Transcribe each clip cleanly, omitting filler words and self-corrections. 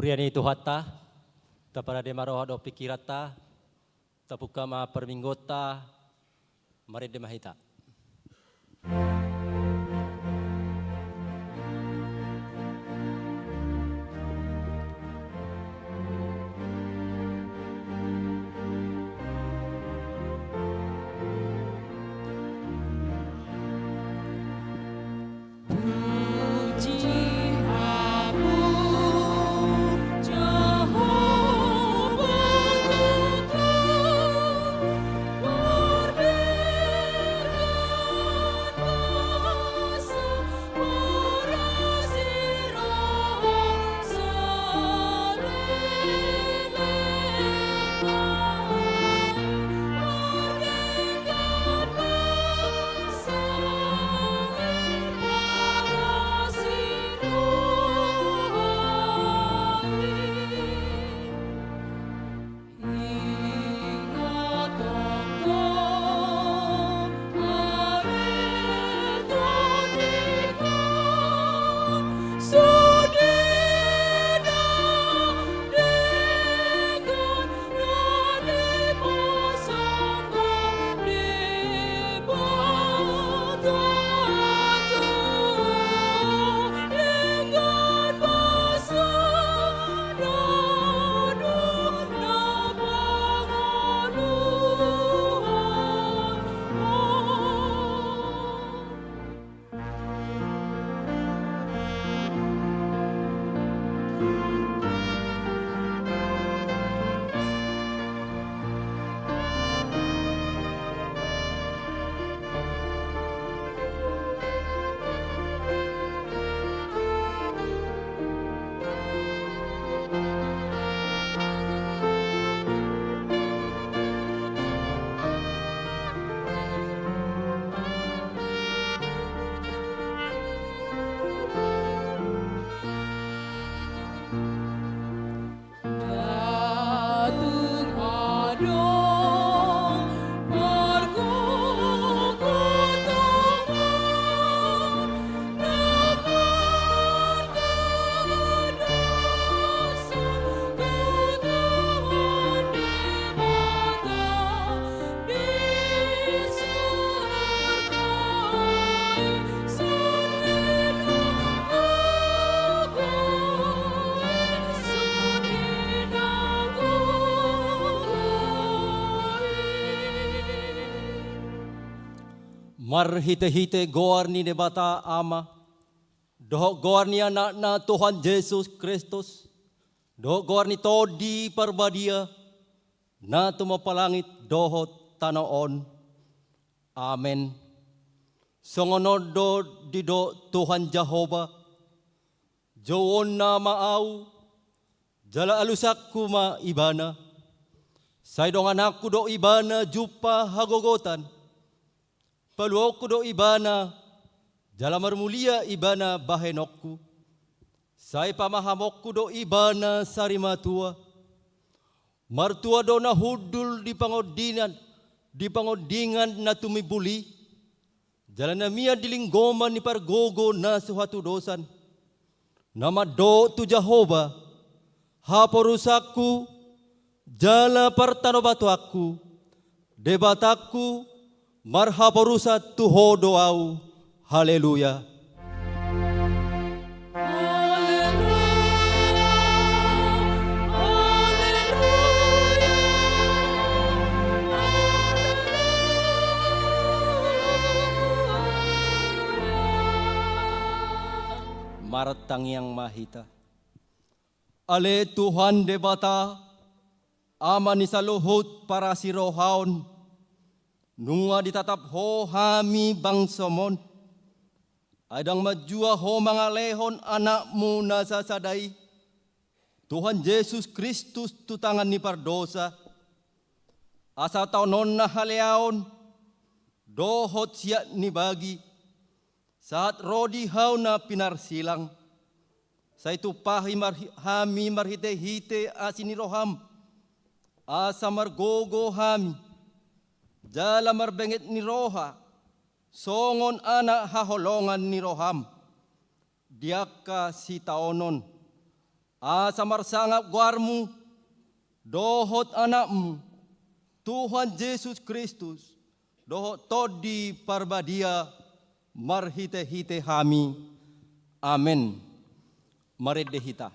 Buriani Tuhata, tapada demaroha do pikirata, tapukama perminggota, mari demahita. Marhite-hite goar ni debata ama, dohok goar ni anak na Tuhan Yesus Kristus, dohok goar ni todi parbadia, na tumapalangit dohot tanaon. Amen. Songonod do dido Tuhan Jehova, jawon na maaw, jala alusak kuma ibana, saydong anakku do ibana jupa hagogotan, paluok do ibana, jalamar mulia ibana bahenokku. Say pamahamokku do ibana sarimatua. Martua do na hudul di pangodingan na tumibuli. Jalan na miya dilinggoman ni pargogo na suhatu dosan. Nama do tu Jehova, haporusakku, jala partanobatu aku, debatakku, marhaporusat tuho doau. Haleluya. Maratang yang mahita. Ale Tuhan debata, aman sa luhut para si rohaon, nunga ditatap ho hami bangsamon, adang majua ho mga lehon anakmu nasasaday, Tuhan Yesus Kristus tutangan ni pardosa, asa taunon na haleaon, dohot siya ni bagi, saat rodi haw na pinarsilang, sa itu pahi hami marhite-hite asini roham, asa margogo hami, jala marbengit ni roha, songon anak haholongan ni roham, diaka si taonon, asa marsangap guarmu, dohot anakmu, Tuhan Yesus Kristus, dohot todi parbadia, marhite-hite hami. Amin. Mari dehita.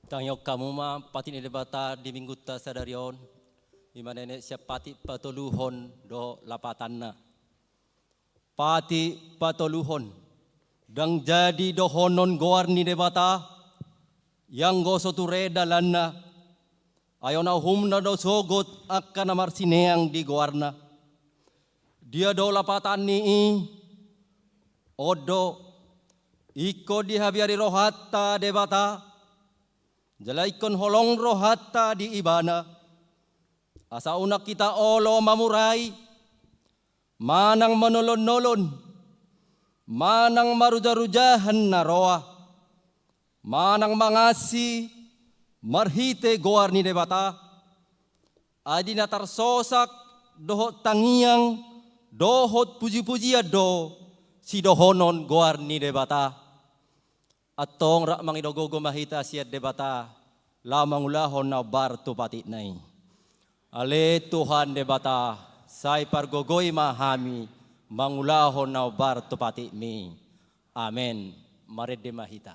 Tangyok kamu ma pati ni debata di minggu ta sadarion di mana ini siap pati patoluhon do lapatanna pati patoluhon dang jadi dohonon goar ni debata yang go sotureda lanna ayona humna do sogot akan amarsineang di goarna dia do lapatan ni odo iko di habiari rohatta debata jalaikon holong rohata di ibana. Asa unak kita olo mamurai. Manang manolon-nolon. Manang maruja-rujahan na roa. Manang mangasi. Marhite goar ni debata. Adi natarsosak dohot tangiang. Dohot puji-puji do. Si dohonon goar ni debata. Atong rak mangidogogo mahita siya debata lamang ulahon na bar tu pati nai. Ale Tuhan debata say pargogoy mahami mangulahon na bar tu pati mi. Amen. Marid de mahita.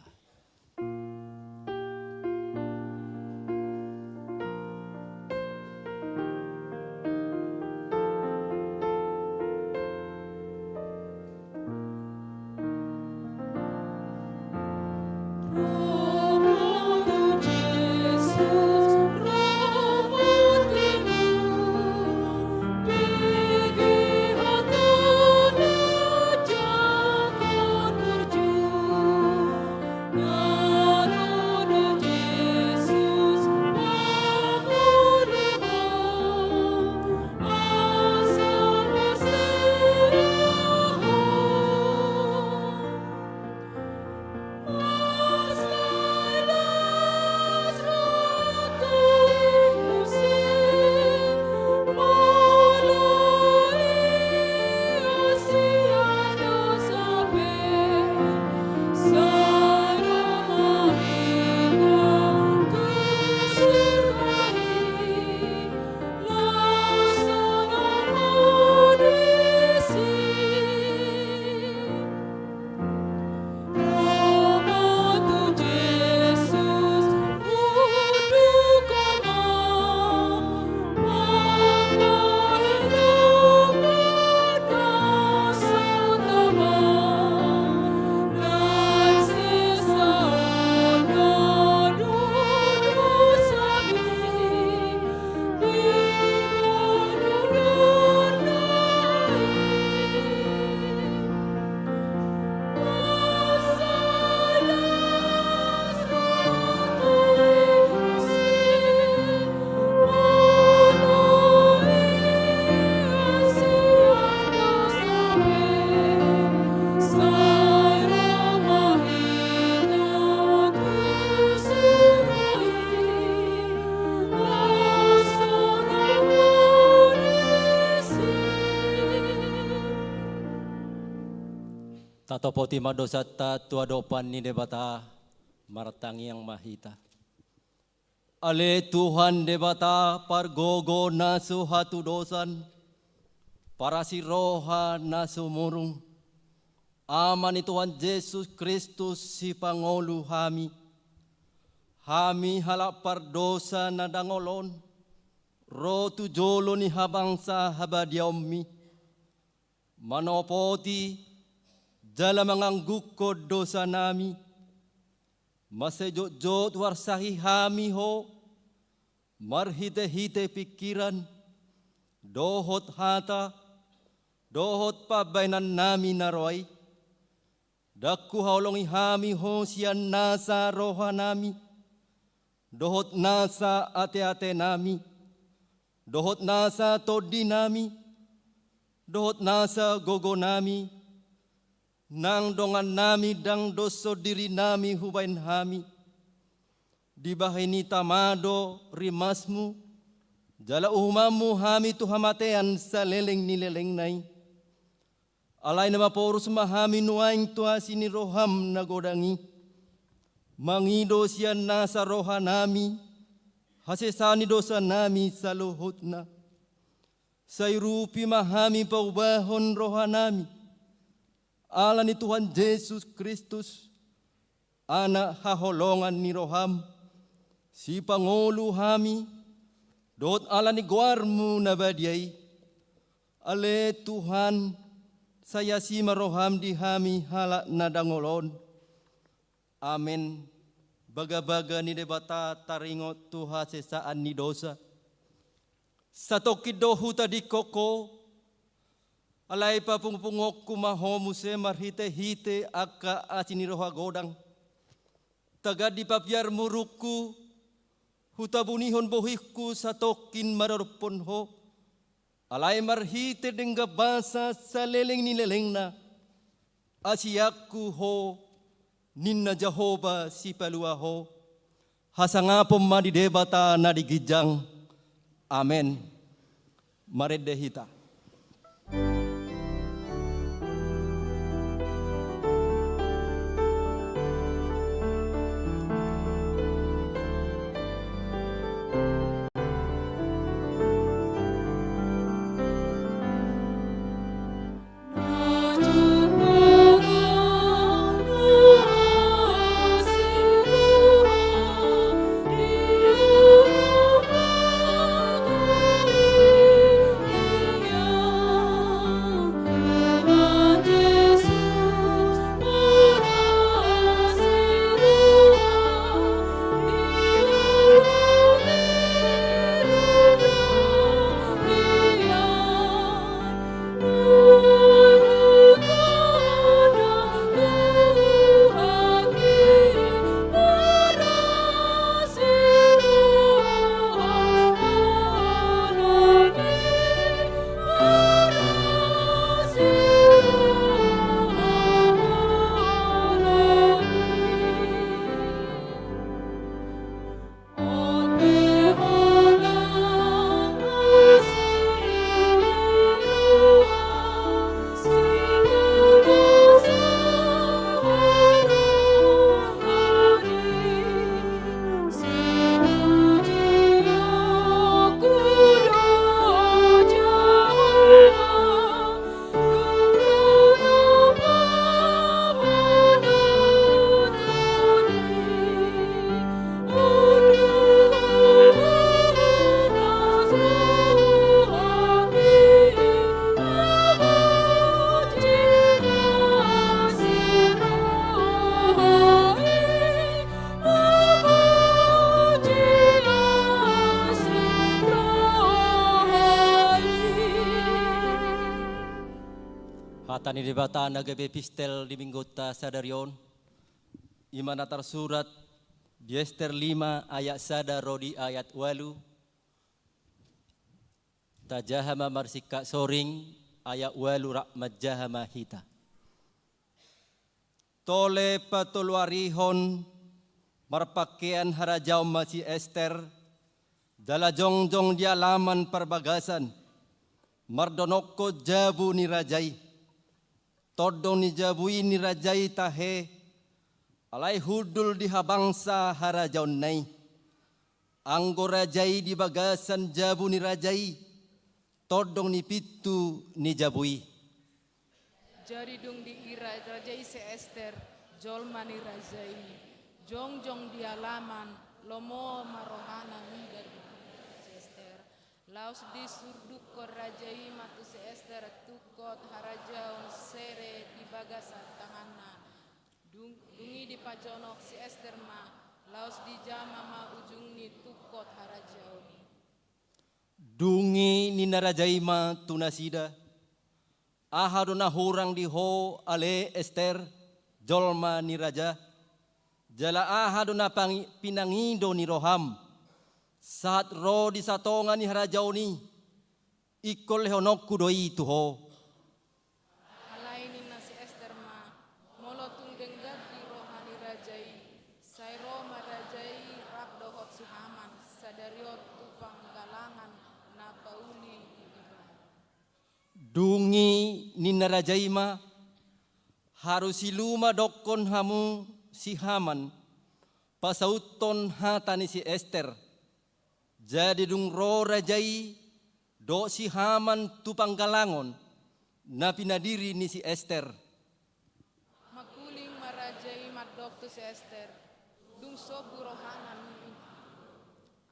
Tatopoti madosata tuadopan ni debata martangi yang mahita. Ale Tuhan debata pargogo nasu hatu dosan para si roha nasu murung. Aman ni Tuhan Yesus Kristus si Pangulu hami. Hami halap pardosa na dangolon. Rotu jolo ni habangsa habadiaumi. Manopoti jala mangangguk dosa nami. Masejot-jot warsahi hami ho. Marhite-hite pikiran. Dohot hata. Dohot pabainan nami naroy. Daku haulongi hami ho siyan nasa roha nami. Dohot nasa ate-ate nami. Dohot nasa todi nami. Dohot nasa gogo nami. Nang dongan nami dang doso diri nami hubain hami. Di bahini tamado rimasmu. Jala uhumamu hami tuhamatean sa leleng nileleng nai. Alay na maporus mahami nuaing tuasi ni roham nagodangi. Mangido siyan nasa roha nami. Hasesani dosa nami sa luhut na. Sayrupi mahami paubahon roha nami. Allah ni Tuhan Yesus Kristus, anak haholongan ni roham, si Pangulu hami, dot Allah ni guarmu nabadiay, ale Tuhan, saya si maroham di hami halak nadangolon. Amin. Baga-baga ni debata taringot Tuhan sesaan ni dosa. Satokid dohu tadi koko, alay pa pungpungok kumahomu se marhite-hite aka asini roha godang. Tagad di papiar muruku, hutabunihon bohikku satokin mararupon ho. Alay marhite dengga basa sa leleng ni leleng na. Asiyaku ho, ninna Jehovah si palua ho. Hasangapom madidebata na digijang. Amen. Maredehita. Tani debata nagabe pistel di minggota sadarion. Imana tersurat di Ester 5 ayat sada rodi ayat 8. Tajahama marsika soring ayat 8 rahmat jahama hita. Tole patulwarihon marpakaian harajau masih Ester. Dala jongjong di alaman perbagasan. Mardonoko jabu ni rajai. todong ni jabui ni rajai tahe, alai hudul di habangsa harajaun nai. Anggo rajai di bagasan jabu ni rajai, todong ni pitu ni jabui. Jari dong di ira rajai se Ester, jolma ni rajai, jong di alaman, lomo marohana mi dari se Ester. Laos di surduk kor rajai matu se Ester tukot harajaun sere di bagasan tanganna. Dungi di pajonok si Ester ma, laos di jama ma ujung ni tukot harajauni. Dungi ni narajai ma tunasida, ahaduna hurang di ho ale Ester, jolma ni raja, jala ahaduna pinangido ni roham, saat ro di satongan ni harajauni, ikol lehonok kudoi tuho. Alaini nasi Ester ma, molotung denggat di rohani rajai, sai roma rajai rap dohot suhaman, sadariot tupang galangan na pauli iba. Dungi ni narajai ma, harus siluma dokon hamu si Haman, pasauton hatani si Ester. Jadi dung ro rajai, do si Haman tupang galangon, na pinadiri ni si Ester. Makuling marajai madok tu si Ester, dung sobu rohanan mi.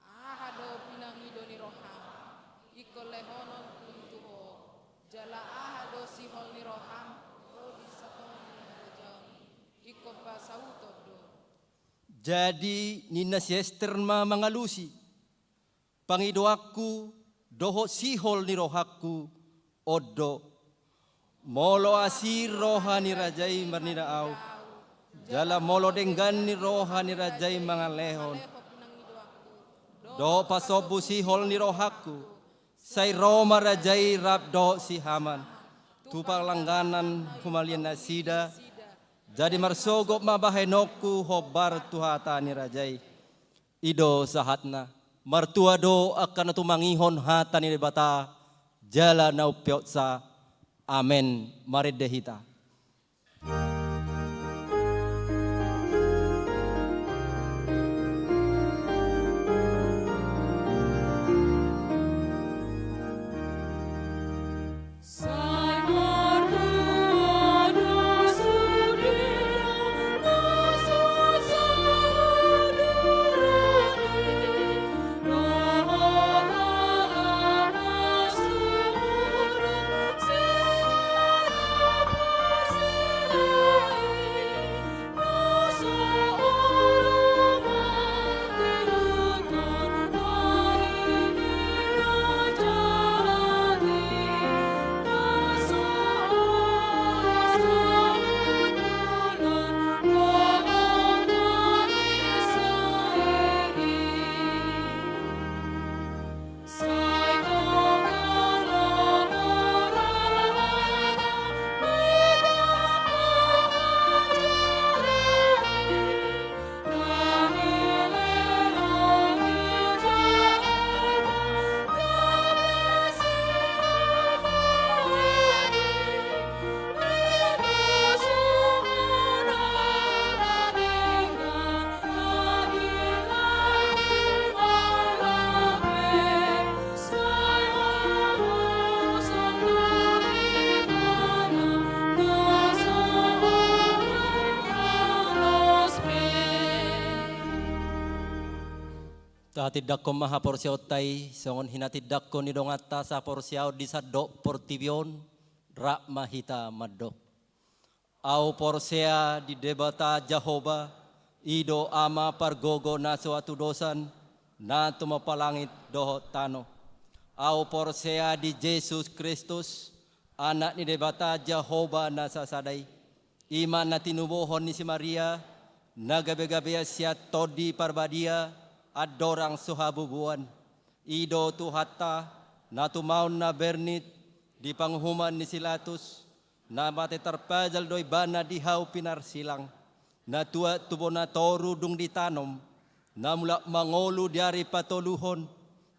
Ahado pinangido ni roham, iko lehonon tuntuho, jala ahado si hol ni roham, ro di saton ni rajaun, iko pasauto do. Jadi nina si Ester ma mangalusi, pangidoaku doho sihol ni rohaku odo, molo asir rohani rajai marnina au, jala molo denggan ni rohani rajai mangalehon, do pasobu sihol ni rohaku, sai roma rajai rap do si Haman, tupang langganan humalian nasida, jadi marsogop mabahenokku hobar tuhata ni rajai, ido sahatna. Martua do akan tumangihon hata ni bata jala nau piotsa. Amen. Mari dehita. Tahatidak ko maha porsiaw tay, songon hinatidak ko ni dongata sa porsiaw di sa do portibion, ra mahita madok. Au porsia di debata Jehovah, ido ama pargogo na suatu dosan, na tumapalangit doho tano. Au porsia di Jesus Kristus, anak ni debata Jehovah na sasaday. Iman na tinubuhon ni si Maria, nagabe-gabe siya todi parbadia, adorang suhabubuan, ido tuhata, natumaon na bernit, di panghuman ni Silatus, na mati terpajal doy bana dihaw pinarsilang, na tua tubo na toru dung ditanom, na mula mangolu diari patoluhon,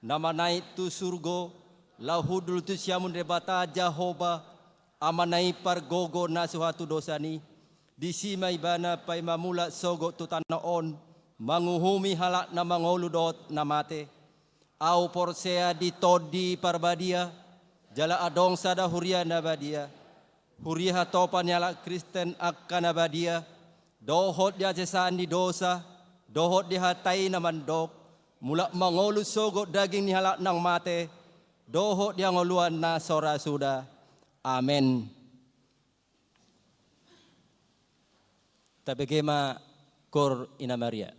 na manait tu surgo, lahudul tu siamun rebata Jehovah, amanai pargogo na suatu dosani, disimay bana pay mamula sogo tutanaon, manguhumi halak na mangoludot na mate, au porsea di todi parbadia, jala adong sada huria na badia, huria topan yala Kristen akka na badia, dohot dia cesan di dosa, dohot di hatai na mandok, mula mangolu sogo daging ni halak nang mate, dohot dia ngoluan na sora suda. Amen. Tabegema kor ina Maria.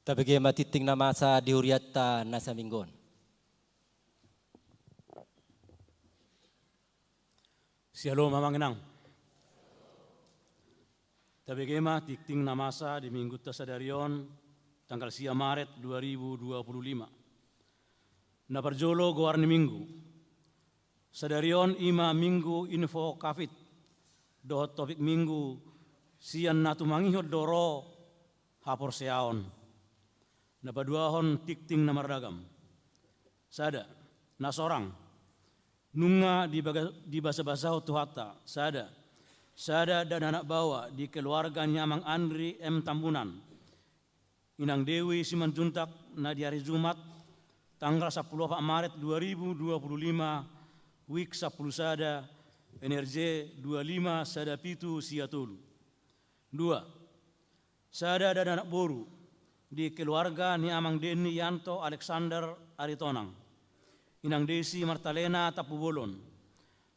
Tabagi matiting na masa diuriata nasa minggon. Shalom mamanginang. Tabegema tikting namasa di Minggu Tasadarion tanggal 10 Maret 2025. Naparjolo goarni minggu. Sadarion ima minggu info kafit dohot topik minggu sian natu mangihot doro hapor seaon. Napaduahon tikting namardagam. Sada nasorang nunga di basa-basa tuhata. Sada dan anak bawa di keluarga Nyamang Andri M. Tambunan. Inang Dewi Simanjuntak na di hari Jumat tanggal 10 Maret 2025 week 10 sada energi 25 sada pitu siatulu. 2. Sada dan anak boru di keluarga Nyamang Deni Yanto Alexander Aritonang. Inang Desi Martalena Tapubolon.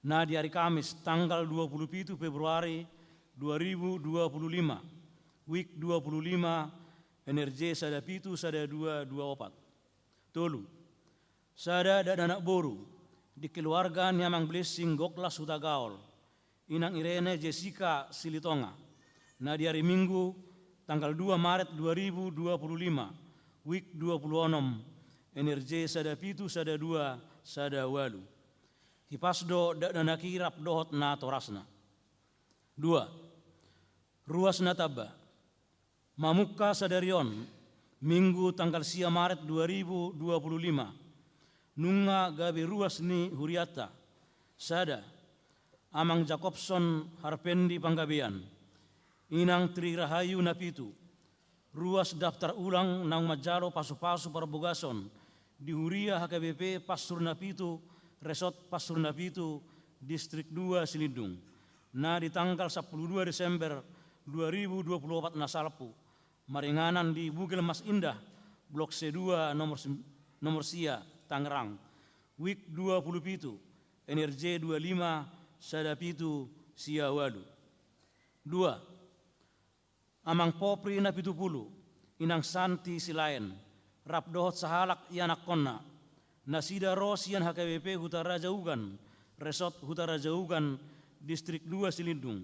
Na di hari Kamis tanggal 27 Februari 2025 week 25 energi sada pitu sada 224. Tolu. Sada dan anak boru di keluarga Nyamang Blessing Goklas Hutagaol. Inang Irene Jessica Silitonga. Na di hari Minggu tanggal 2 Maret 2025 week 26 energi sada pitu sada 2 sada walu. Hipasdo dan nakirap dohot na torasna. 2. Ruas nataba. Mamuka sadarion Minggu tanggal sia Maret 2025. Nunga gabi ruas ni huriata. Sada Amang Jacobson Harpendi Panggabean. Inang Tri Rahayu Napitu. Ruas daftar ulang nang majalo pasu-pasu perbogason di Huria HKBP Pasur Napitu Resort Pasur Napitu Distrik 2 Silindung. Na di tanggal 12 Desember 2024 nasalpu maringanan di Bugel Mas Indah Blok C2 nomor Sia Tangerang week 27 energi 25 sada pitu sia walu. 2. Amang Popri na pitu pulu inang Santi Silaen rap dohot sahalak ianak konna nasida rosian HKBP Hutaraja Ugan Resort Hutaraja Ugan Distrik 2 Silindung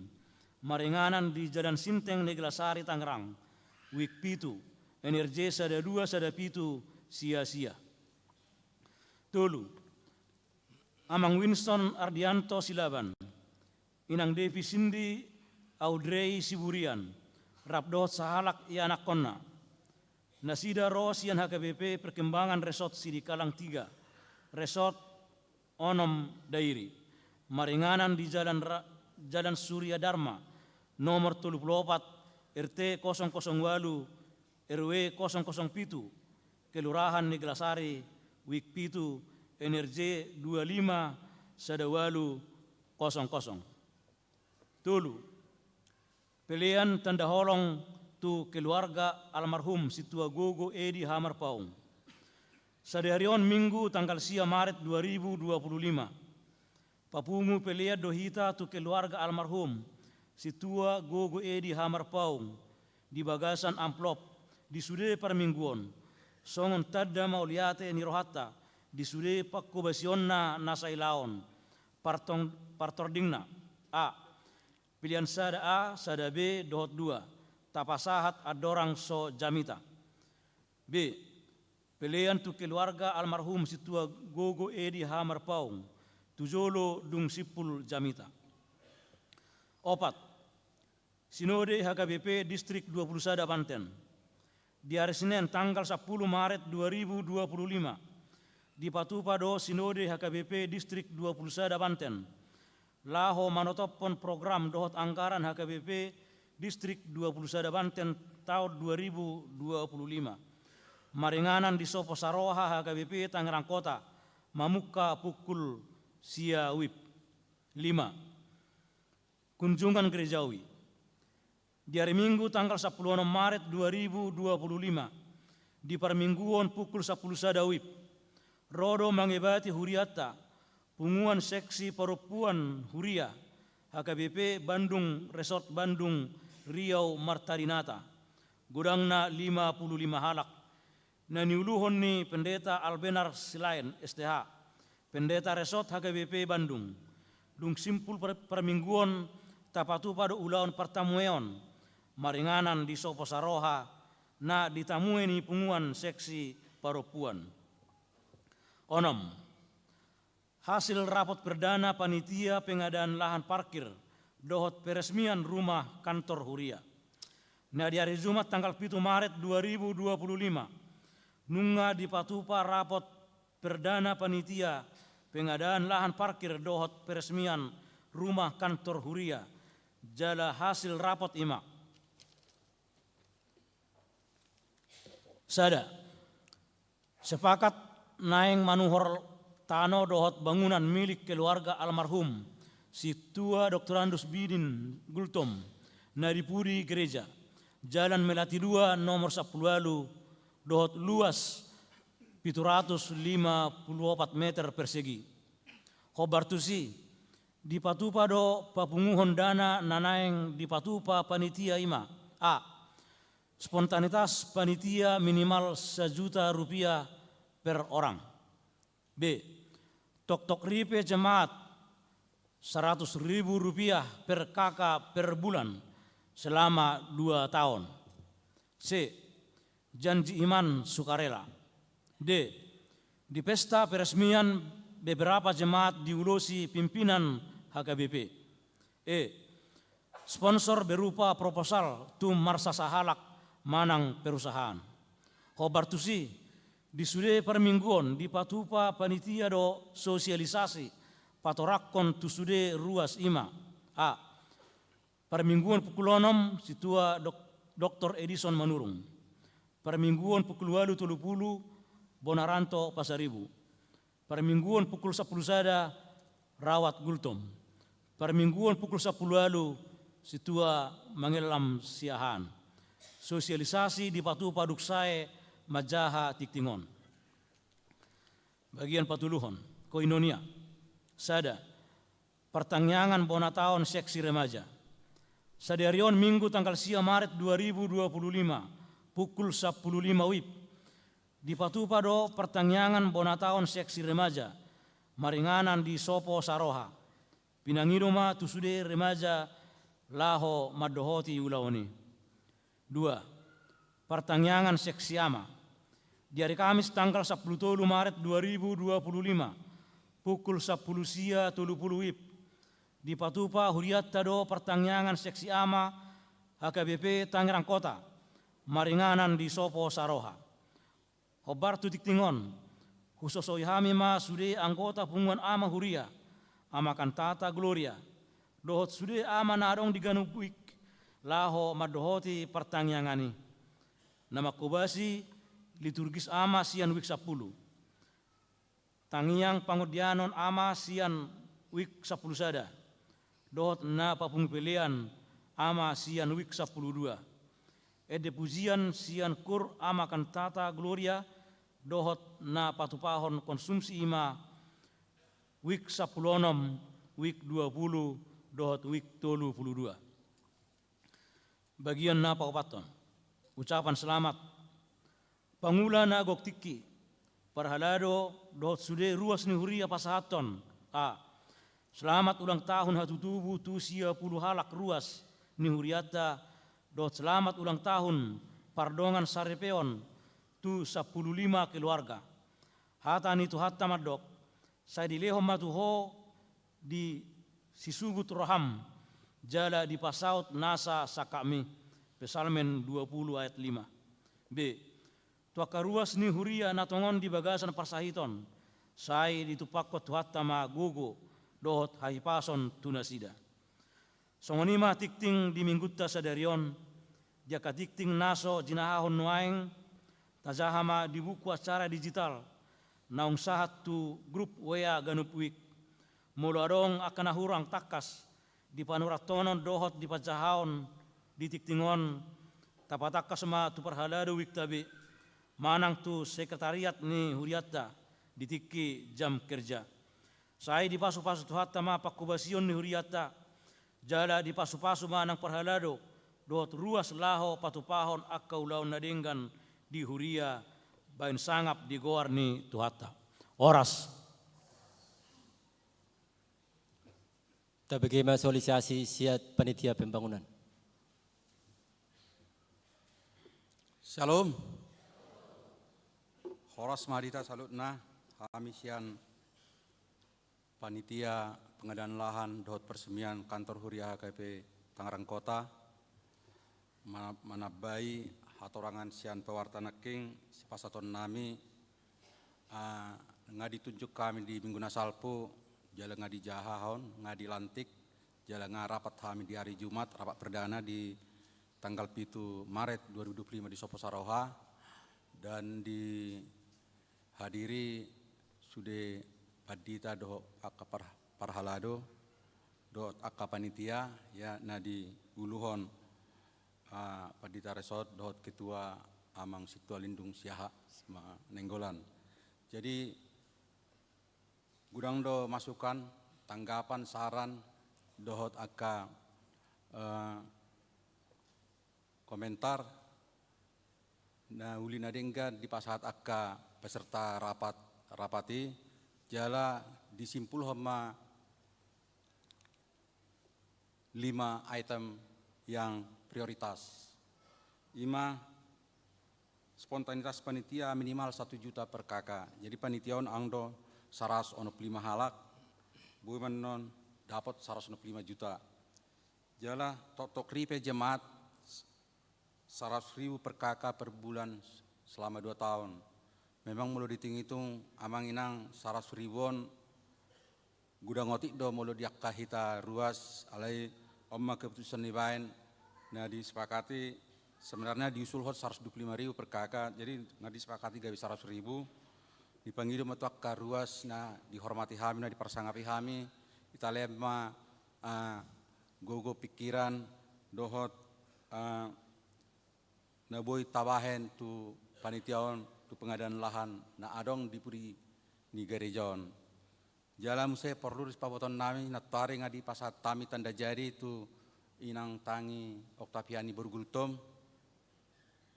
maringanan di Jalan Sinteng Neglasari Tangerang week pitu energi sada 2 sada pitu sia-sia. Tolu. Amang Winston Ardianto Silaban. Inang Devi Sindi Audrey Siburian. Rapdohot sahalak ianak konna. Nasida Rosian HKBP Perkembangan Resort Sidikalang 3. Resort Onom Dairi. Maringanan di Jalan Surya Dharma nomor 34 RT 008 RW 007 Kelurahan Neglasari week pitu energi 25 sadawalu 00. Tulu. Pilihan tanda holong tu keluarga almarhum Situa Gogo Edi Hamar Paung. Sadarion Minggu tanggal sia Maret 2025. Papungu pilihan dohita tu keluarga almarhum Situa Gogo Edi Hamar Paung di bagasan amplop di sude permingguan songon tadda mauliate ni rohata di sude pakkobasionna nasailaon partordingna A pilihan sada A sada B dohot 2 tapasahat adorang so jamita. B pilihan tu keluarga almarhum Situa Gogo Edi Hamar Paung tujolo dung sipul jamita. 4. Sinode HKBP Distrik 21 Banten. Di hari Senin tanggal 10 Maret 2025 di Patupado Sinode HKBP Distrik 21 Banten. Laho manotopon program dohot anggaran HKBP Distrik 21 Banten tahun 2025. Maringanan di Sopo Saroha HKBP Tangerang Kota. Mamuka pukul sia wib. 5. Kunjungan gerejawi. Di hari Minggu tanggal 10 Maret 2025 di permingguan pukul 10 sadawib rodo mengebati huriata punguan seksi perempuan huria HKBP Bandung Resort Bandung Riau Martarinata gudangna 55 halak na niuluhon ni Pendeta Albenar Silain STH Pendeta Resort HKBP Bandung dung simpul permingguan tapatu pada ulawan pertamueon maringanan di Sopo Saroha na ditamui ni punguan seksi perempuan. 6. hasil rapot perdana panitia pengadaan lahan parkir dohot peresmian rumah kantor Huria. Nah di hari Jumat tanggal 7 Maret 2025, nunga di patupa rapot perdana panitia pengadaan lahan parkir dohot peresmian rumah kantor Huria. Jala hasil rapot ima. Sada, sepakat naeng manuhor tano dohot bangunan milik keluarga almarhum si tua Dr. Andus Bidin Gultom Naripuri Gereja, Jalan Melati 2 nomor 10 dohot luas 754 meter persegi. Hobartusi di patupa do papunguhon dana nanaeng di patupa panitia ima. A. Spontanitas panitia minimal Rp1.000.000 per orang. B. Tok-tok ripe jemaat Rp100.000 per kakak per bulan selama 2 tahun. C. Janji iman sukarela. D. Di pesta peresmian beberapa jemaat diulosi pimpinan HKBP. E. Sponsor berupa proposal tum marsa sahalak manang perusahaan. Hobartusi di sude permingguan di patupa panitia do sosialisasi patorakon tu sude ruas ima. A. Permingguan pukul 6 situa Dr. Edison Manurung. Permingguan pukul 8.30 Bonaranto Pasaribu. Permingguan pukul 10 sada Rawat Gultom. Permingguan pukul 10 situa Mangelam Siahan. Sosialisasi di patupa Duksae Majaha Tiktingon. Bagian patuluhon koinonia. Sada pertanyaan bonataon seksi remaja. Sadarion Minggu tanggal 10 Maret 2025 pukul 10.05 WIB di patupa do pertanyaan bonataon seksi remaja maringanan di Sopo Saroha. Pinangiruma tusude remaja laho madohoti ulaoni. 2. Pertanyaan seksi ama. Di hari Kamis tanggal 10 Maret 2025 pukul 10.30 WIB di patupa Huriatta do pertanyaan seksi ama HKBP Tangerang Kota maringanan di Sopo Saroha. Hobartu Tiktingon khususoi hamima sude anggota punguan ama Huria ama kantata Gloria dohot sude ama narong di Ganubuik laho madohoti pertanyangani. Nama kubasi liturgis ama sian wik 10. Tangiang pangudianon ama sian wik 10 sada. Dohot na papung pilihan ama sian wik 12. Ede pujian sian kur ama kantata Gloria dohot na patupahon konsumsi ima wik 10 wik 20 dohot wik 32. Bagian na paupaton. Ucapan selamat. Pangula na goktiki. Parhalado dohot sude ruas ni Huria pasahaton. A. Selamat ulang tahun hatutubu tu 10 halak ruas ni Huriata. Dohot selamat ulang tahun pardongan sarepeon tu 15 keluarga. Hata ni tu hatta madok. Saya dileho matuho di sisubut roham. Jala di pasaut nasa sakami. Pesalmen 20 ayat 5. B. Tuaka ruas ni Huria natongon di bagasan parsahiton. Sai ditupakot hatta ma gogo dohot haipason tunasida. Songonima tikting di minggutta sadarion. Jaka tikting naso jinahahon nuaeng. Tajahama di buku acara digital. Naung sahat tu grup wea ganupuik. Mulu adong akan hurang takas. Di panuratonon dohot di pajahon di tiktingon. Tapatakas ma tu perhalado wiktabi. Manang tu sekretariat ni Huriata di tiki jam kerja. Saya di pasu-pasu tu hatta ma pakubasion ni Huriata. Jala di pasu-pasu manang perhalado. Dohot ruas laho patupahon akau laon nadenggan di Huria bain sangap di goar ni Tuhata. Oras. Kita bagaimana sosialisasi siat panitia pembangunan. Shalom. Horas Marita salutna hamisian panitia pengadaan lahan dohot persemian kantor Huria HKP Tangerang Kota, manabai hatorangan sian pewarta king sipasaton nami ngadi tunjuk kami di minggu nasalpu jala ngadi jahahon ngadi lantik jala ngarapat kami di hari Jumat rapat perdana di tanggal 7 Maret 2025 di Sopo Saroha, dan dihadiri sudah padita do akka parhalado do akka panitia ya nadi uluhon padita resort do ketua amang Situa Lindung Siaha Nenggolan. Jadi gudang do masukan tanggapan saran dohot akka komentar na uli nadengga di pasahat akka peserta rapati jala disimpul homa 5 item yang prioritas. 5, spontanitas panitia minimal 1 juta per kakak. Jadi panitiaon angdo 105 halak, buman non dapat 105 juta. Jala tok ripe jemaat 100.000 per kakak per bulan selama 2 tahun. Memang mulu diting-hitung amang inang 100.000-on gudang otik do mulu diakka hita ruas alai omma keputusan nibain. Nah disepakati sebenarnya diusul hot 125.000 per kakak, jadi nggak disepakati gawe 100.000 dipanggil matu akka ruas nah dihormati kami nah dipersanggapi kami kita lema gogo pikiran dohot na boy tabahen tu panitiaon tu pengadaan lahan na adong dipuri ni gerejon. Jalan saya perlu dispaboton nami na taring adi pasat tami tanda jadi tu inang tangi Oktaviani Borgultom.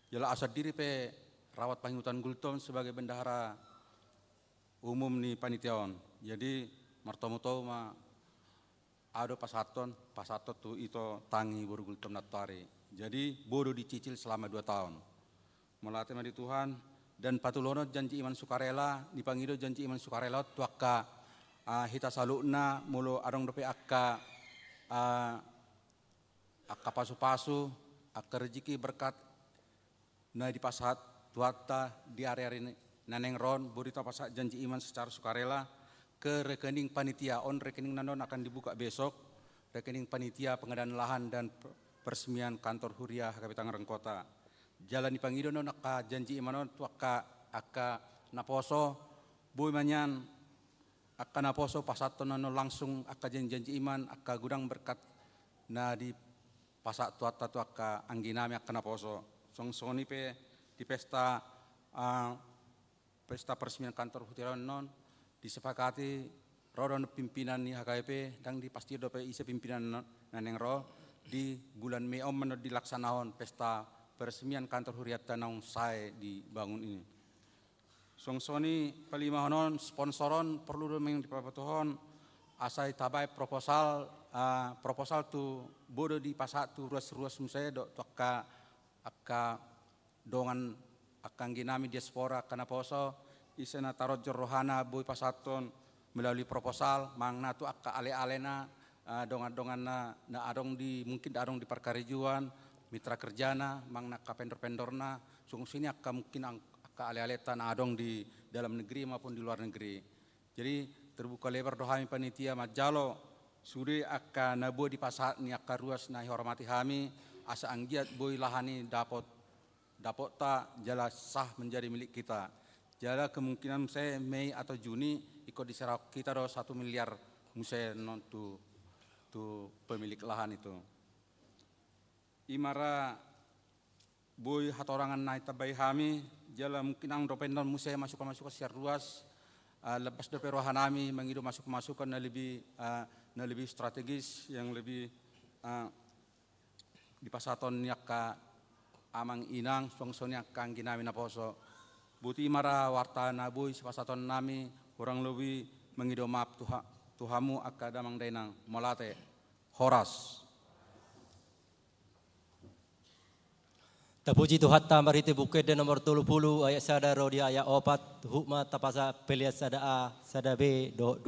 Jala asal diri pe rawat panghutan Gultom sebagai bendahara umum ni panitiaon. Jadi martomo-tomo ma ado pasaton tu ito tangi Borgultom na tari. Jadi bodoh dicicil selama 2 tahun. Melatih madi Tuhan dan patulono janji iman sukarela dipangido janji iman sukarela tuaka hita salukna mulo adong dope akka pasu-pasu akka rezeki berkat na di pasat tuata di area ini naneng ron burita pasat janji iman secara sukarela ke rekening panitia on rekening nanon akan dibuka besok rekening panitia pengadaan lahan dan persemian kantor Huria HKP Tangerang Kota. Jalan dipangido non akka janji imanon tu akka naposo boy manyan akka naposo pasato nano langsung akka janji iman akka gudang berkat na di pasat tuata tu akka angginami akka naposo song-soni pe di pesta persemian kantor Huria non disepakati rodon pimpinan ni HKP dan dipasti dope isi pimpinan naneng ro di bulan Mei menurut dilaksanakan pesta persemian kantor Huriat Tanang Sae dibangun ini. Songsoni palimahonon sponsoron perlu domeng dipapatuhon asai tabai proposal tu bodo di pasat tu ruas-ruas musai do akka dongan akang ginami diaspora kana poso isena tarojor rohana boy pasaton melalui proposal mangna tu akka ale-alena dongan-dongan na adong di mungkin adong di perkarijuan mitra kerjana mangna ka pendor-pendorna sung sini akka mungkin akka ale-aleta na adong di dalam negeri maupun di luar negeri. Jadi terbuka lebar dohami panitia majalo sudah akka nabo di pasat ni akka ruas na hormati kami asa anggiat boy lahani dapat ta jala sah menjadi milik kita. Jala kemungkinan saya Mei atau Juni ikut diserap kita do 1 miliar musai non tu pemilik lahan itu. Imara boy hatorangan naik tabai kami jala mungkin ang dopendon musai masuk secara ruas lepas dope rohanami mengidu masuk-masukan na lebih strategis yang lebih di pasaton yakka amang inang songsoni akang ginami na poso buti mara warta na boy pasaton nami orang lebih mengidu maaf Tuhamu akka damang dainang molate Horas. Tapuji Tuhan tamarite bukit dan nomor 30 ayat sada rodia ayat 4 hukma tapasa peliat sada A sada B 2.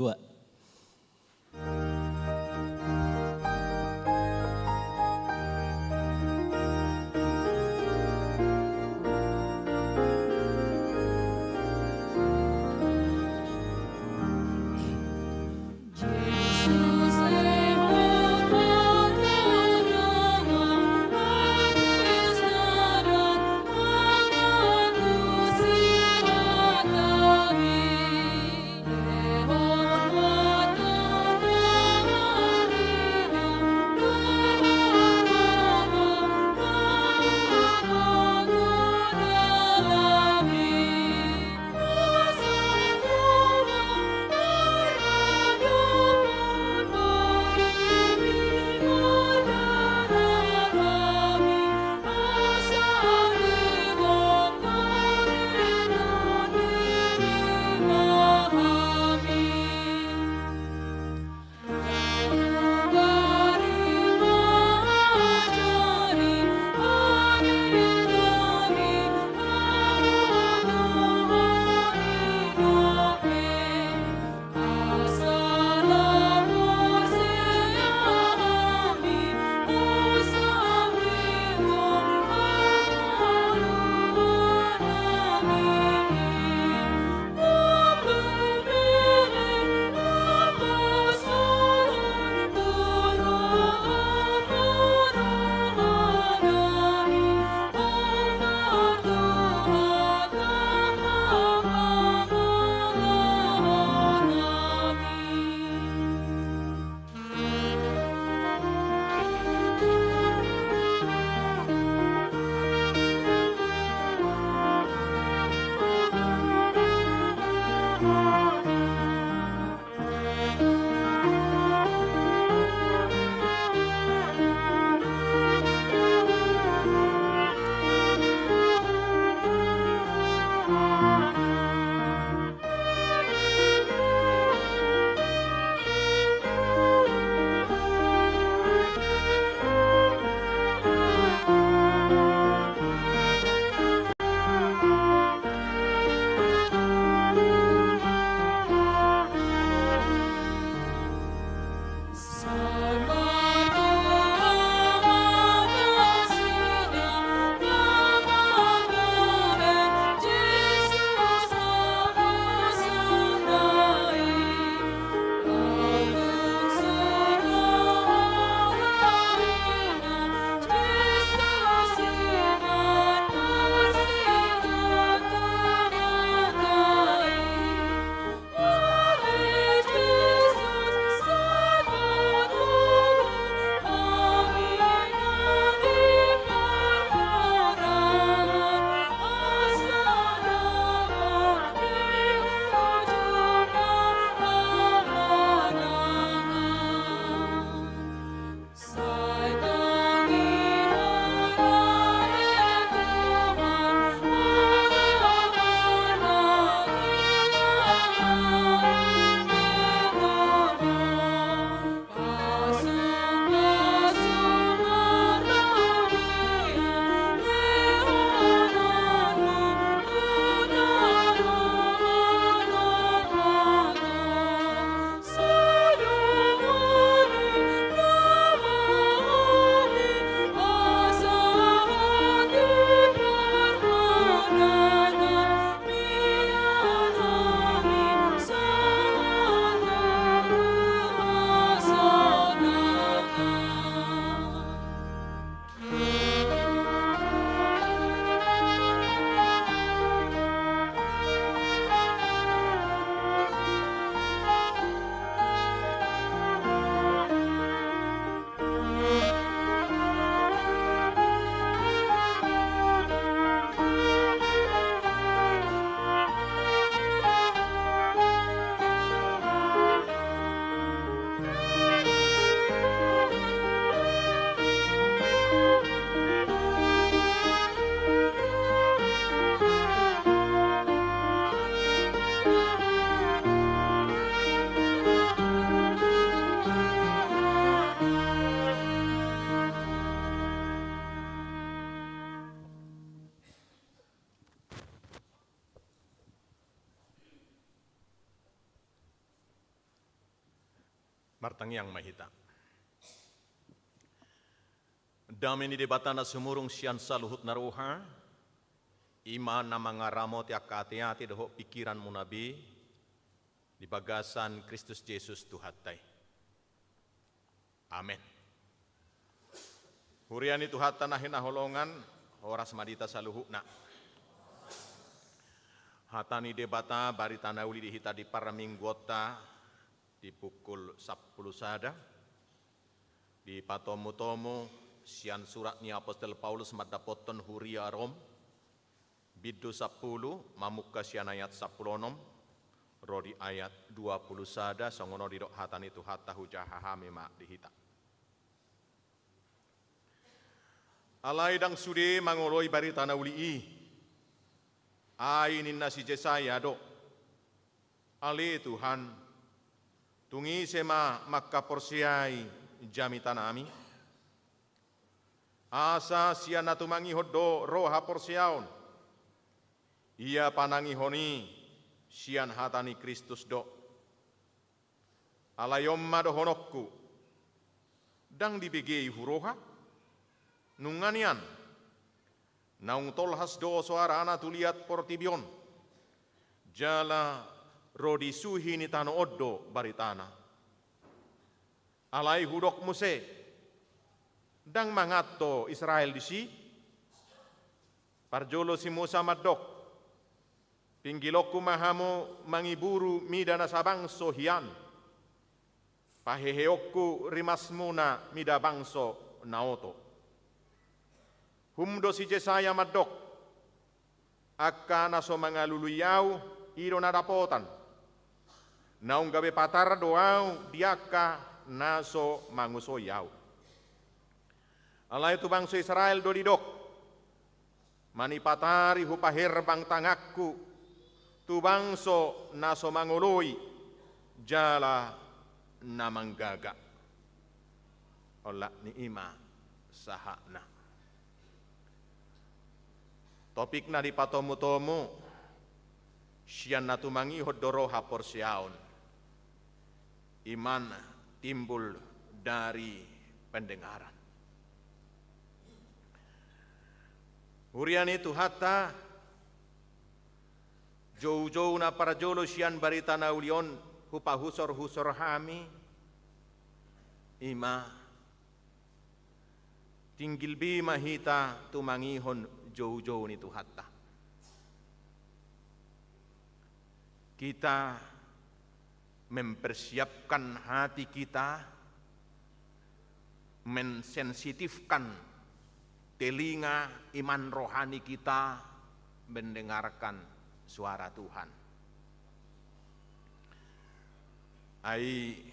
Martangiang mahita. Dami ni debatana sumurung sian saluhut naruha, iman na mga ramot yakati-ati doho pikiran mo nabi, di bagasan Kristus Jesus Tuhatay. Amen. Hurian itu hatta na hinaholongan, oras madita saluhuk na. Hatani debata barita nauli dihita di Paraminggota di pukul 10 sada. Di patomu-tomu sian surat ni Apostol Paulus madapoton huria Rom. Bidu 10 mamukka sian ayat 10 rodi ayat 20 sada songono didok hatani tu hatta hujahahami mak dihita. Alai dang sude mangoloi barita nauli i. Ainin nasi Jesaya do. Ale Tuhan, tungi sema maka porsiai jami tanami. Asa siana tumangi hodo roha porsiaun. Ia panangi honi sian hatani Kristus do. Alayomma do honokku. Dang dibegei huroha. Nunganian. Naung tolhas do suara ana tuliat portibion. Jala rodi suhi ni tano oddo baritana. Alai hudok muse. Dang mangatto Israel disi. Parjolo si Musa madok. Pinggilokku mahamu mangiburu midana sabangso hian. Paheheokku rimasmuna mida bangso naoto. Humdo si Jesaya madok, akka naso mga luluyau, iro nadapotan. Naung gabe patar doau, diaka naso mangusoyaw. Alay tu bangso Israel do didok, manipatari hupaherbang tangakku, tu bangso naso manguloy, jala namanggaga. Ola ni ima sahana. Topik na di patomu-tomu, siyan na tumangi hodoro hapor siyaon. Iman timbul dari pendengaran. Hurian itu hatta, jauh-jauh na para jolo siyan barita na ulion, hupahusor-husor hami, ima, tinggil bima hita tumangihon jauh-jauh itu hatta. Kita mempersiapkan hati kita, mensensitifkan telinga iman rohani kita mendengarkan suara Tuhan. Ai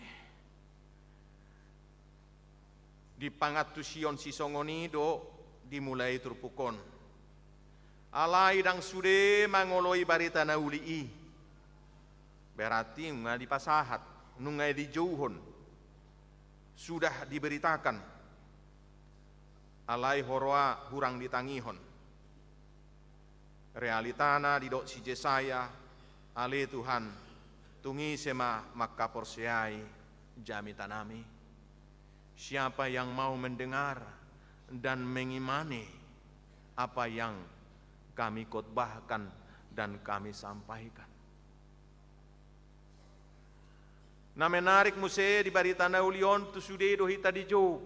di pangatusion sisongoni do dimulai turpukon. Alai dang sude mangoloi barita na ulii. Berarti nungai dipasahat, nungai dijauhon. Sudah diberitakan. Alai horoa hurang ditangihon. Realitana didok si Jesaya, ale Tuhan, tungi sema maka porsiai jami tanami. Siapa yang mau mendengar dan mengimani apa yang kami khotbahkan dan kami sampaikan. Na menarik muse di barita na ulion tu sude do hita di jo.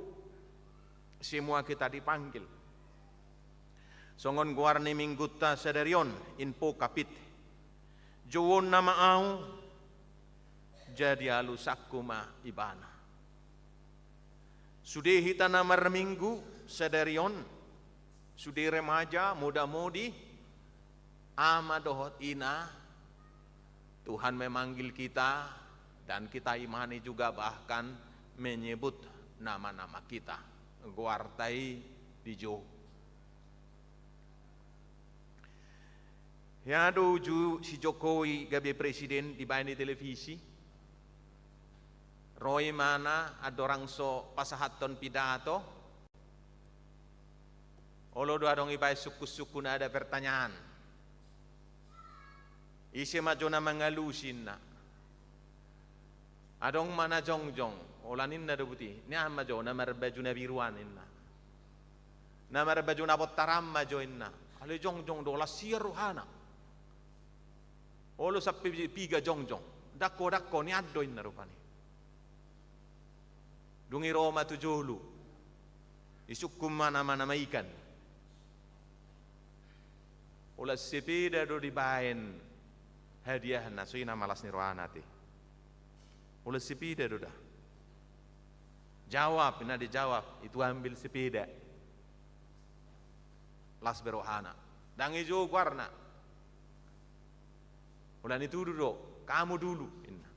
Semua kita dipanggil. Songon guarni minggutta sedarion info kapit. Jowon nama au jadi alusakku ma ibana. Sude hita namar minggu sedarion. Sude remaja, muda-mudi, ama dohot ina, Tuhan memanggil kita dan kita imani juga bahkan menyebut nama-nama kita. Guartai dijo. Ya doju si Jokowi gabe presiden di bani televisi. Roy mana adorang so pasahaton pidato. Olo doa dong ibai suku-suku na ada pertanyaan. Isi majona mengalusin na. Adong mana jongjong, olanin na putih. Ni amma jo na baju na biruan inna. Na baju na botaram majo inna. Ale jongjong do la siruhana. Olo sapi piga jongjong. Dako ni addo inna rupani. Dungi Roma tujulu. Isukum mana ikan. Ola sepeda do dibain hadiah na so ina malas nirwana ti. Ola sepeda do dah. Jawab, ina dijawab, itu ambil sepeda. Las berohana. Dangi jo warna. Ola ni tudu do, kamu dulu. Inna.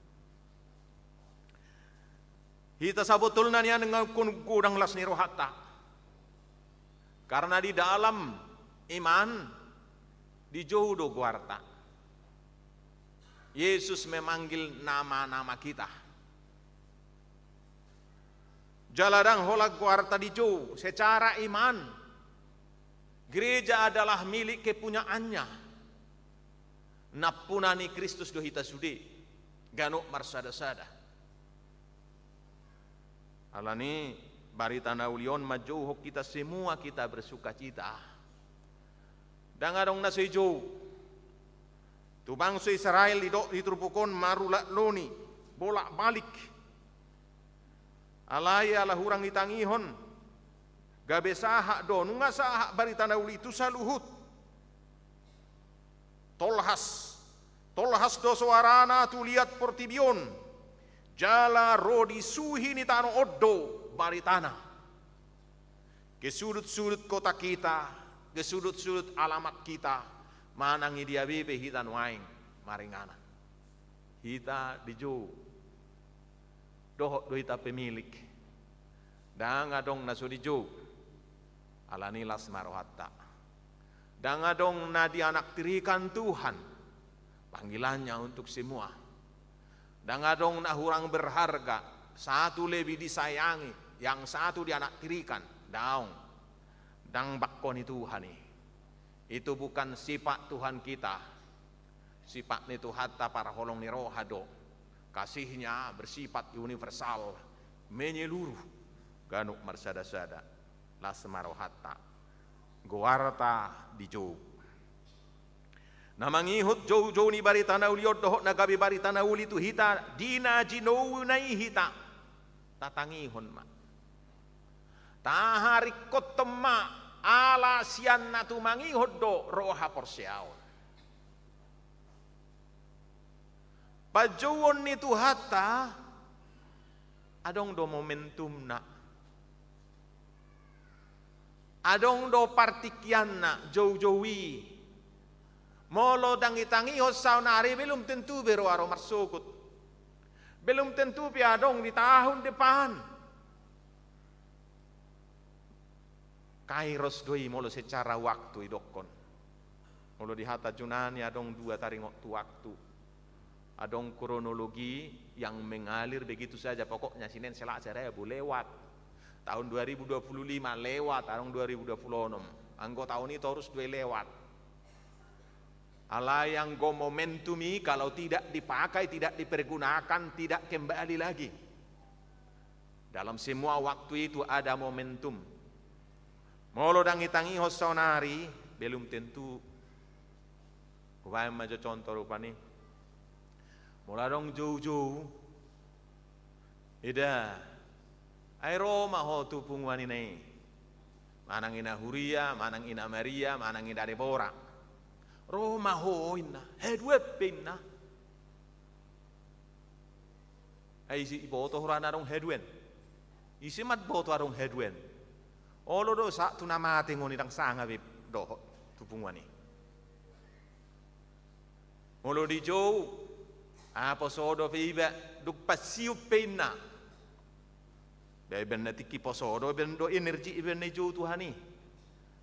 Hita sabotulna niya dengan kudang las nirohata. Karena di dalam iman di jodoh guarta. Yesus memanggil nama-nama kita. Jaladang holak guarta di jauh secara iman. Gereja adalah milik kepunyaannya. Napunani Kristus do hita sudi. Ganuk marsada-sada. Alani barita naulion majuh kita semua kita bersuka cita. Dangadong na sejo. Tu bangsa Israel ditrupukon marulak loni bolak balik. Alaya lah hurang ditangihon. Gabe sahak do nunga sahak barita nauli tu saluhut. Tolhas do suarana tu lihat portibion. Jala rodi suhi ni tano oddo baritana. Ke sudut-sudut kota kita, ke sudut-sudut alamat kita, manangi dia bebe hitan waing maringana. Hita dijo, dohok do hita pemilik. Dangadong naso dijo, alanilas marohatta. Dangadong na dianak tirikan Tuhan, panggilannya untuk semua. Dangadong na hurang berharga, satu lebih disayangi, yang satu dianak tirikan, daung. Dang bakon Tuhan nih. Itu bukan sifat Tuhan kita. Sifat itu hatta para holong ni rohado. Kasihnya bersifat universal, menyeluruh. Ganuk marsada-sada, lasmaro hatta. Guarta di jauh. Namangihut jauh-jauh ni barita nauliot dohok nagabi barita nauli tu hita dina jinou nai hita tatangihon ma taharik kotema ala sian natu mangihut do roha porsiaon pajouon ni tu hata adong do momentum na adong do partikian na jauh-jauhi molo dangi-tangi saunari belum tentu bero aro marsukut. Belum tentu piadong di tahun depan. Kairos doi molo secara waktu idokon. Molo di hata junani adong 2 taringok tu waktu. Adong kronologi yang mengalir begitu saja pokoknya Sinen Selak Serebu lewat. Tahun 2025 lewat, tahun 2026. Anggo tahun itu harus 2 lewat. Allah yang go momentumi kalau tidak dipakai, tidak dipergunakan, tidak kembali lagi. Dalam semua waktu itu ada momentum. Molo dangi-tangi hosonari belum tentu. Kubai majo contoh rupani. Mula dong jauh-jauh. Ida. Ai Roma ho tu pungwani nei. Manang ina Huria, manang ina Maria, manang ina Deborah. Roma hoina, hedweb pinna. Ai si boto horana rong hedwen. Isi mat boto arong hedwen. Olo do sa tu nama ngoni dang sanga bib do tupungwani. Olo di jo apa sodo fiba duk pasiu pinna. Beben natiki posodo ben do energi ben jo Tuhani.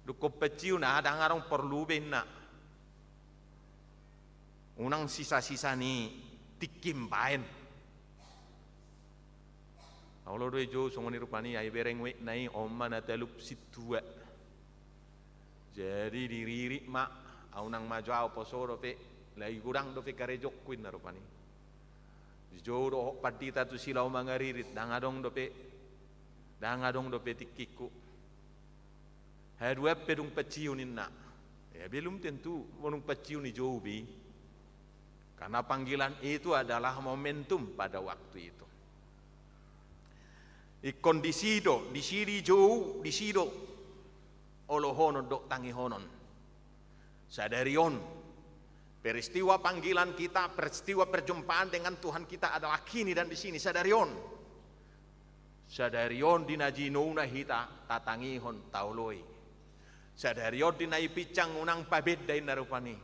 Duk kopeciu na dang arong perlu benna. Unang sisa-sisa ni tikimpain. Allah doy jo songoni rupani ay bereng we nai omma na talup situa. Jadi diriri mak aunang majau posoro pe lai gudang do fe karejok kuin na rupani. Jodoh padita tu silau mangaririt dangadong dope tikiku. Hadweb pedung peciunin nak. Ya belum tentu menung peciuni jobi. Karena panggilan itu adalah momentum pada waktu itu. Ikon disido, disiri jauh, disido. Olohonon dok tangihonon. Sadarion. Peristiwa panggilan kita, peristiwa perjumpaan dengan Tuhan kita adalah kini dan di sini. Sadarion dinajinuna hita tatangihon tauloi. Sadarion dinai picang unang pabedai narupani.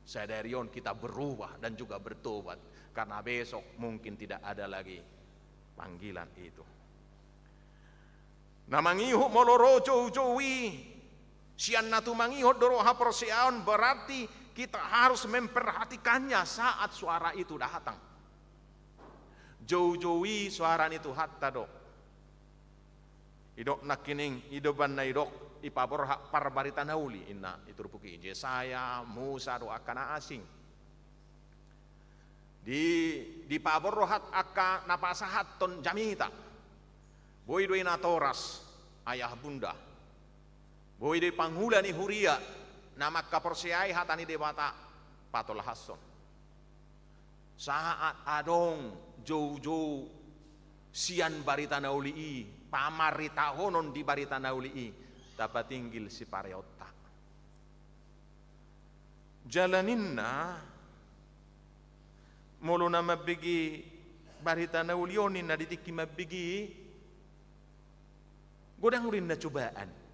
Sadarion kita berubah dan juga bertobat. Karena besok mungkin tidak ada lagi panggilan itu. Namangihu moloro jowi. Sian natu mangihu doroha persiaon berarti kita harus memperhatikannya saat suara itu datang. Jauh-jauhi suara itu hatta dok. Idok nakining idoban na idok ipabor hak parbarita nauli inna iturpuki Yesaya Musa do akana asing. Di pabor rohat akka napasahat ton jamita. Boy do inatoras ayah bunda. Boy do panghula ni huria. Nama kaporsiai hatani dewata patol hason. Saat adong jauh-jauh sian barita naulii, pamarita honon di barita naulii, dapat tinggal si pareota. Jalaninna mulu na mabigi barita naulionin na ditiki mabigi godang rin na cobaan.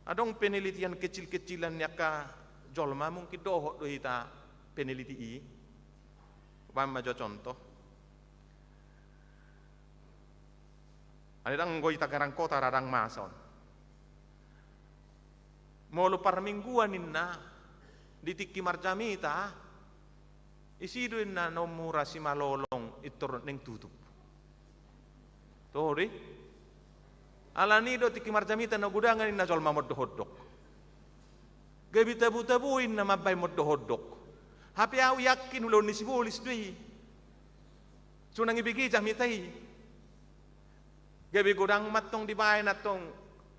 Adong penelitian kecil-kecilan yaka jolma mungkin dohok do hita peneliti i. Upama jo contoh. Adang go ita garang kota radang mason. Molo parmingguan inna ditiki marjamita isido inna nomura si malolong itur neng tutup. Tori alani do tiki marjamita na gudangan inna jolma moddo hoddok. Gabi tabu-tabuin na mabay moddo hoddok. Hapi au yakin ulon ni sibulis dui. Sunang ibigi jamitai. Gabi gudang matong dibayan atong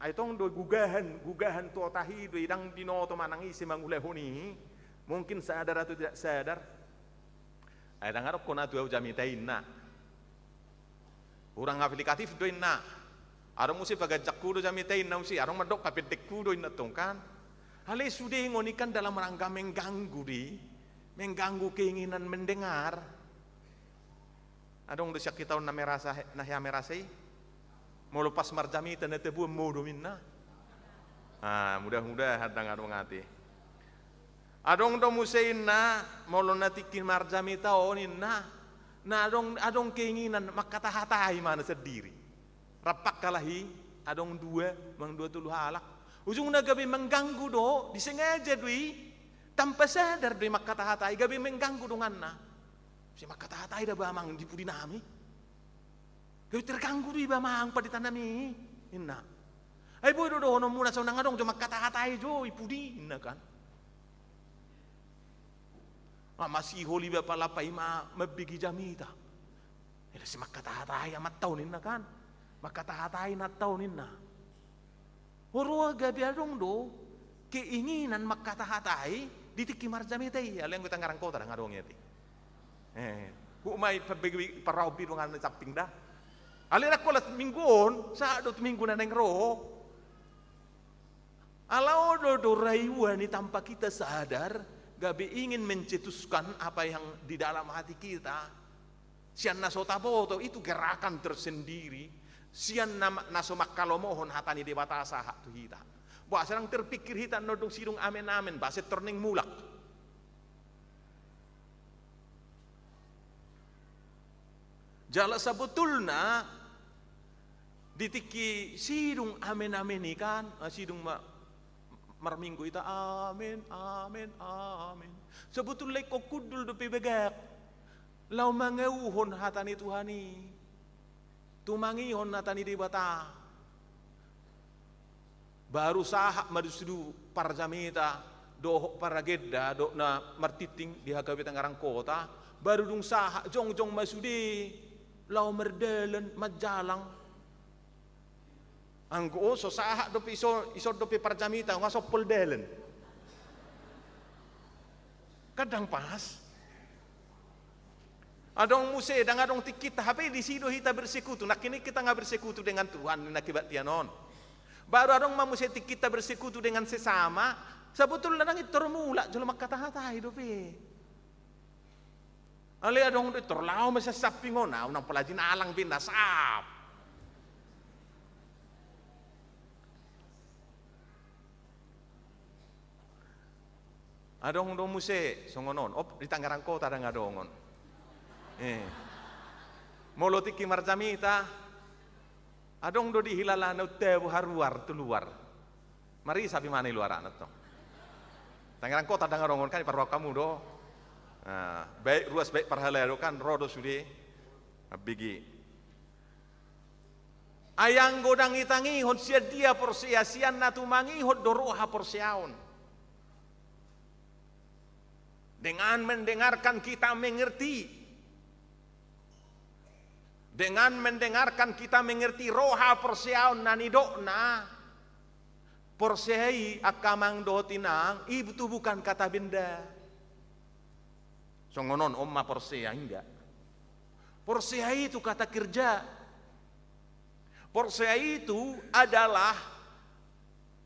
ay tong do gugahan to tahi do idang dinoto manang isi mangulehuni. Mungkin sadar atau tidak sadar. Ay dangarok ko na tuaw jamitai na. Urang aplikatif do na. Arong musi pagajak kudo jamitain na musi arong madok kapedek kudo inatong kan. Hale sudah ngonikan dalam rangka mengganggu keinginan mendengar. Adong desyak kita na merasa nahya merasai. Mau lepas marjamita na tebu modo minna. Mudah-mudahan hadang ngati. Adong do musein na molo natikin marjamita onin na adong keinginan makatahatai mana sendiri. Rapak kalahi, adong dua tuluh halak. Ujung na gabi mengganggu do, disengaja dui, tanpa sadar dui makatahatai, gabi mengganggu dongan na. Si makatahatai dah bamang di pudi nami. Gabi terganggu dui bamang paditanami, inna. Ay boy do no muna sa nang adong jo makatahatai jo ipudi inna kan. Masih holi ba pala pa ima mabigi jamita. Ila si makatahatai amat taon inna kan. Makatahatai na taon inna. Hurwa gabi adong do keinginan makatahatai ditiki marjamitai aleng kita ngarang kota ngadong yati. Humay pabigi paraobi do ngan saping dah. Alira kolat mingguon sa do minggu na neng roho. Alau do rayuan ni tanpa kita sadar gabi ingin mencetuskan apa yang di dalam hati kita. Sian nasotaboto itu gerakan tersendiri. Sian naso makalomohon hatani dewata saha tu hita. Ba sarang terpikir hita nodong sirung amen baset turning mulak. Jala sabutulna ditiki sirung amen ikan, sirung marminggu ita amen. Sebetulnya kok kudul do pibegak. Lau mangeuhon hatani Tuhani. Tumangihon natani di bata. Baru sahak madusudu parjamita doh paragedda do na martiting di hagawe tangarang kota baru dung saha jong masudi lau merdelen majalang anggo so saha do iso do parjamita ngaso peldelen kadang pas adong muse dan adong kita HP di sido kita bersekutu nak kini kita nggak bersekutu dengan Tuhan nakibat tianon baru adong mamuse kita bersekutu dengan sesama sebetulnya nang itu mula jelema kata-kata hidup ale adong itu terlalu masa sapingona unang pelajin alang pindah sap adong do muse songonon op di Tangerang Kota ada ngadongon molotiki marjamita adong do di hilalana tebu haruar tu luar mari sapi mana luar anak to Tangerang Kota ada ngadongon kan parwa kamu do baik ruas baik parhalero kan rodo sude bigi ayang godang itangi hot sia dia porsiasian natumangi hot doroha porsiaon dengan mendengarkan kita mengerti roha porsiaon nanidokna porsiai akamang dotinang itu bukan kata benda songonon omma porsea enggak porsea itu kata kerja porsea itu adalah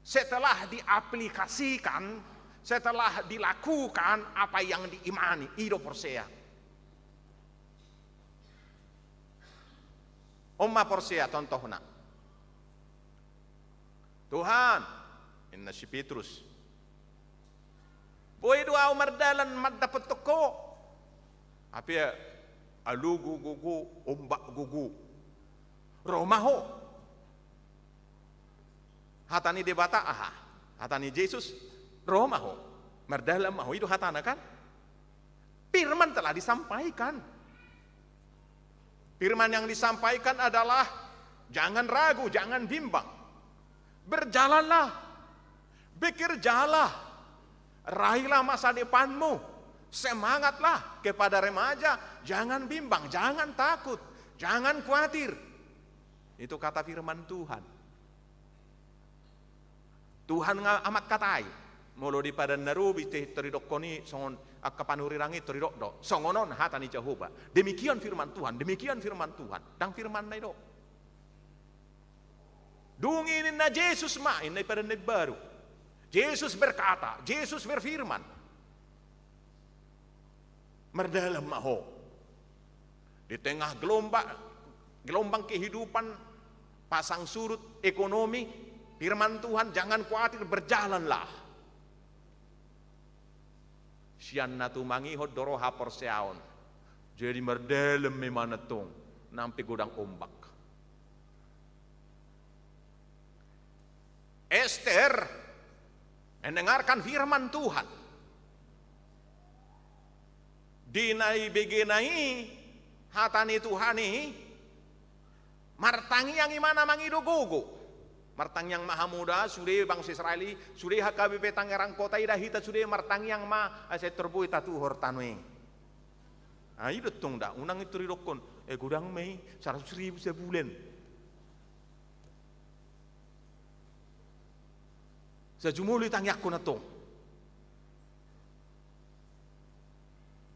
setelah diaplikasikan setelah dilakukan apa yang diimani itu porsea omma porsea contohna Tuhan inna si Petrus boy doa mardalan dapat toko apa ya alugu gugu ombak gugu romaho hatani debata hatani Yesus romaho mardalan maho itu hatana kan firman telah disampaikan firman yang disampaikan adalah jangan ragu jangan bimbang berjalanlah bekerjalah raihlah masa depanmu semangatlah kepada remaja jangan bimbang jangan takut jangan khawatir itu kata firman Tuhan amat katai molo di pada narubi teridokoni songon akapanuri rangi teridok songonon hatani Jehovah demikian firman Tuhan dan firman naido dunginin na Yesus main daripada baru Yesus berkata Yesus berfirman merdalam maho di tengah gelombang kehidupan pasang surut ekonomi firman Tuhan jangan khawatir berjalanlah sian natu mangihot doroha porseaon jadi merdalam memanetong nampi godang ombak Esther mendengarkan firman Tuhan dinai begenai hatani Tuhani martangi yang imana mangido gogo martang yang maha muda sudah bangsa Israeli sudah HKBP Tangerang Kota ida hita sudah martang yang ma aset terbuat tatu hortanwe itu tung dah unang itu ridokon gudang mei 100.000 sebulan sejumuli tangyakku na tong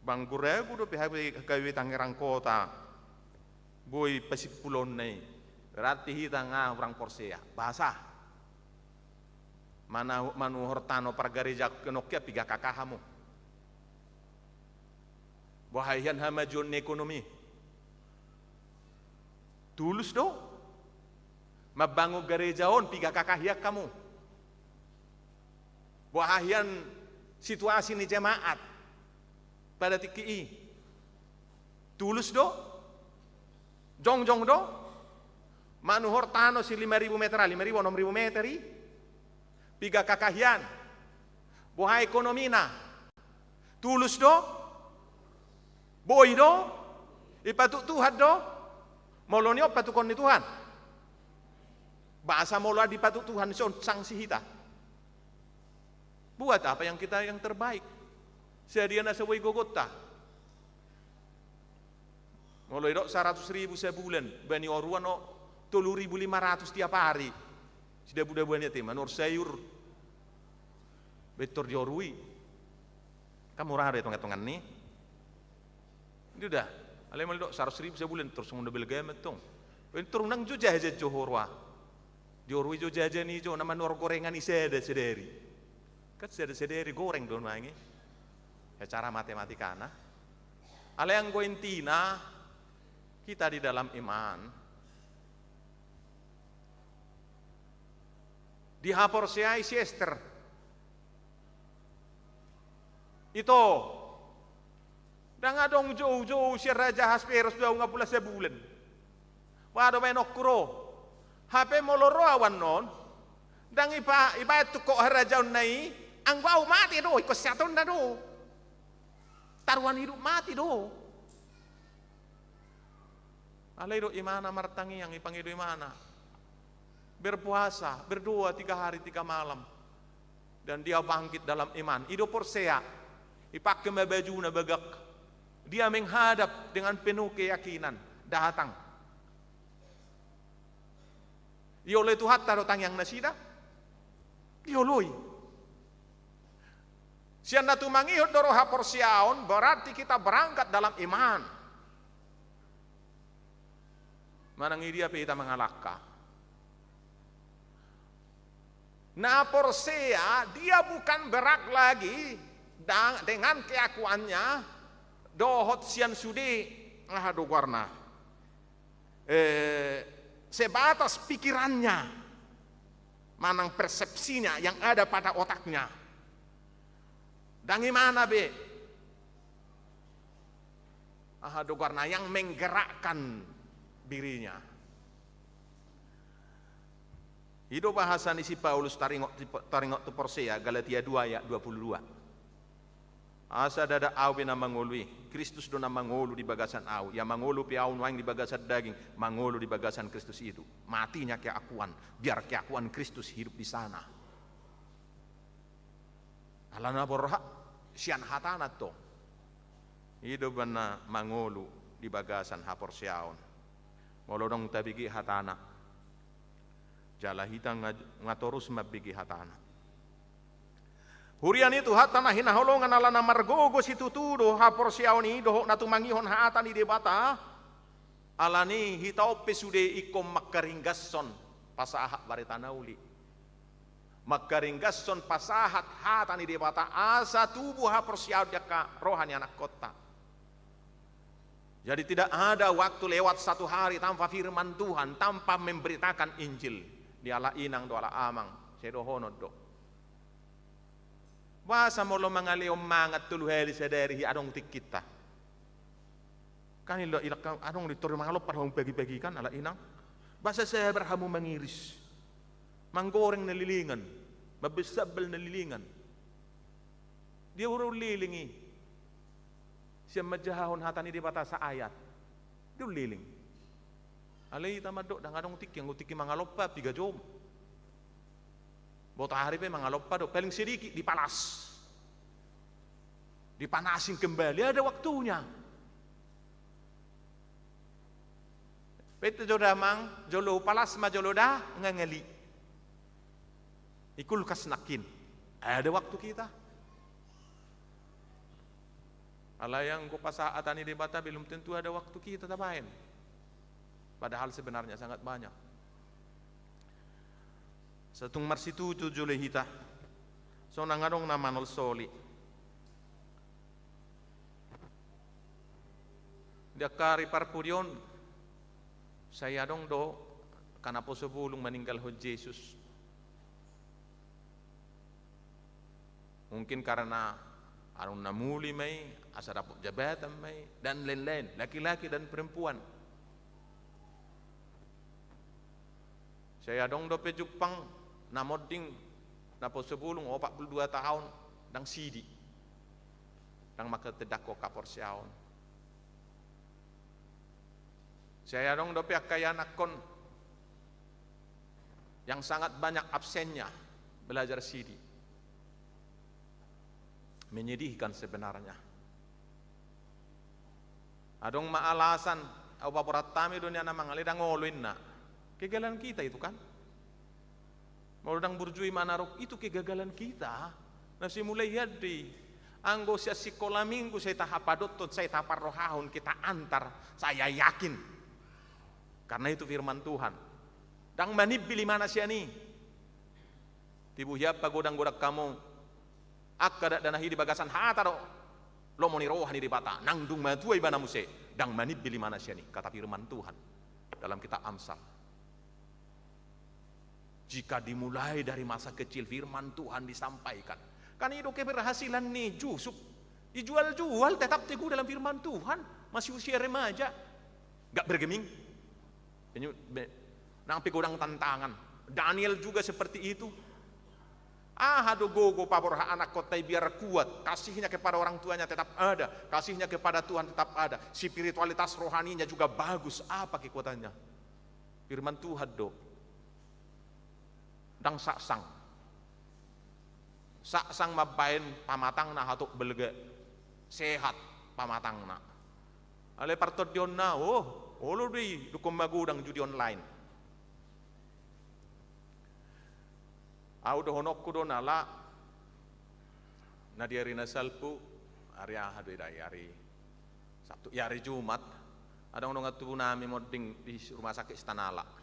bang guregu do PHB Tangerang Kota boy pasipulon nai berarti hita nga orang porsea bahasa manu hortano pargareja kenokya piga kakahamu bahayan hamajon ekonomi tulus do mabango garejaon piga kakahyak kamu bahayan situasi ni jemaat pada TKI tulus do jong do manu hortano si 5.000 meter 6.000 meteri piga kakahyan boha ekonomi na tulus do boy do ipatuk Tuhan do molonyo patukon ni Tuhan bahasa mola dipatuk Tuhan son sanksi hita Buat apa yang kita yang terbaik. Sedia na sewai gogota. Mulai dok 100.000 sebulan, bani oruan o 3.500 tiap hari. Sudah budak-budaknya teman, or sayur. Betor diorui. Kamu rada hitung-hitungan nih. Ini udah, alai mulai dok 100.000 sebulan terus munda belgam itu. Betor nang jo jajan johorwa. Diorui jo jajan nih jo nama nor gorengan isi ada sederi. Kan sederi goreng don mangi. Ya cara matematika nah. Alai yang goentina kita di dalam iman. Dihaporsiai si Esther. Itu. Dan ngadong jauh-jauh si Raja Hasperos jauh ngapula sebulan. Waduh menokro. HP moloro awan non. Dan iba itu kok Raja nai. Ang bau mati do. Ikut siatun na do. Taruhan hidup mati do. Alai do imana martangi yang ipangido imana. Berpuasa, berdoa 3 hari 3 malam. Dan dia bangkit dalam iman. Ido porsea. Ipakai baju na bagak. Dia menghadap dengan penuh keyakinan. Datang. Dia oleh Tuhan taruh yang nasida. Dia oloi. Sian natu mangihot doroha porsiaon berarti kita berangkat dalam iman. Manangi dia kita mengalahkan. Nah porsea dia bukan berak lagi dengan keakuannya dohot sian sudi aduh warna sebatas pikirannya manang persepsinya yang ada pada otaknya dan gimana be aduh warna yang menggerakkan dirinya. Hidup bahasa si Paulus taringok tu Porsea Galatia 2 ayat 22. Asa dada awi na mangului, Kristus do na mangulu di bagasan aw, ya mangulu pi aw nuang di bagasan daging, mangulu di bagasan Kristus itu. Matinya keakuan, biar keakuan Kristus hidup di sana. Alana borha sian hatana to. Hidup na mangulu di bagasan ha Porseaon. Molodong tabigi hatana. Jala hitang ngatorus mabigi hatana. Hurian itu hatana hinaholongan alana margogo situtudo ha Porseaoni dohok natumangihon haatan di debata. Alani hitau pesude ikom makaringgasson pasahat baritanauli. Makaringgasson pasahat hatan di debata asa tubuh ha Porseaon jaka rohani anak kota. Jadi tidak ada waktu lewat 1 hari tanpa firman Tuhan, tanpa memberitakan Injil. Di ala inang do ala amang, sedohonod do. Basa mo lo mga leom mangat tuluheli sederi adong tikita. Kanilo ilak adong dituri mga lop parang bagi-bagikan ala inang. Basa saya berhamu mengiris. Manggoreng nalilingan, mabesabel nalilingan. Dia uro lilingi. Siya majahon hatan ni di bata sa ayat. Dia liling. Alay tamadok dang adong tik yang utik mga loppa piga jom. Bota hari pe mga loppa do paling sedikit dipalas. Dipanasin kembali ada waktunya. Pete joda mang jolo palas ma jolo da ngangeli. Ikul kasnakin. Ada waktu kita. Alayang ko pasaatan ni debata belum tentu ada waktu kita tapain. Padahal sebenarnya sangat banyak. Satung marsitu jule hita. So nangadong na manol soli. Dia kari parpurion. Saya dong do karena po sebelum meninggal ho Yesus. Mungkin karena arung namuli may, asa dapat jabatan may, dan lain-lain, laki-laki dan perempuan. Saya dong dope Jepang, namoding, napo sebelum 42 tahun, dang sidi, dang makatedako kaporsiaon. Saya dong dope akayanakon, yang sangat banyak absennya, belajar sidi. menyedihkan sebenarnya. Adong maalasan au paporatami dunia na mangalidang ngoluin na. Kegagalan kita itu kan. Maudang burjui manarok itu kegagalan kita. Nasi mulai yadi. Anggo siya sikola minggu saya tahapadotot saya taparrohahon kita antar. Saya yakin. Karena itu firman Tuhan. Dang manib bili mana siya ni. Tibuhyap pagodang-godak kamu. Akka danahi di bagasan hataro. Lo moni rohani di bata. Nangdung matuai bana muse. Dang manib bili mana siya ni. Kata firman Tuhan. Dalam kitab Amsal. Jika dimulai dari masa kecil firman Tuhan disampaikan. Kan itu keberhasilan nih Yusuf. Dijual-jual tetap teguh dalam firman Tuhan. Masih usia remaja. Gak bergeming. Nang pigodang tantangan. Daniel juga seperti itu. Aduh gogo paborha anak kota biar kuat. Kasihnya kepada orang tuanya tetap ada. Kasihnya kepada Tuhan tetap ada. Spiritualitas rohaninya juga bagus. Apa kekuatannya? Firman Tuhan do. Dang saksang mabain pamatang na hatuk belge sehat pamatang na ale partot dion na lo di dukum magudang judi online au do honok kudo nala na diari na salpu ari ahadu dari Sabtu hari Jumat ada orang ngatu nami moding di rumah sakit Istanala.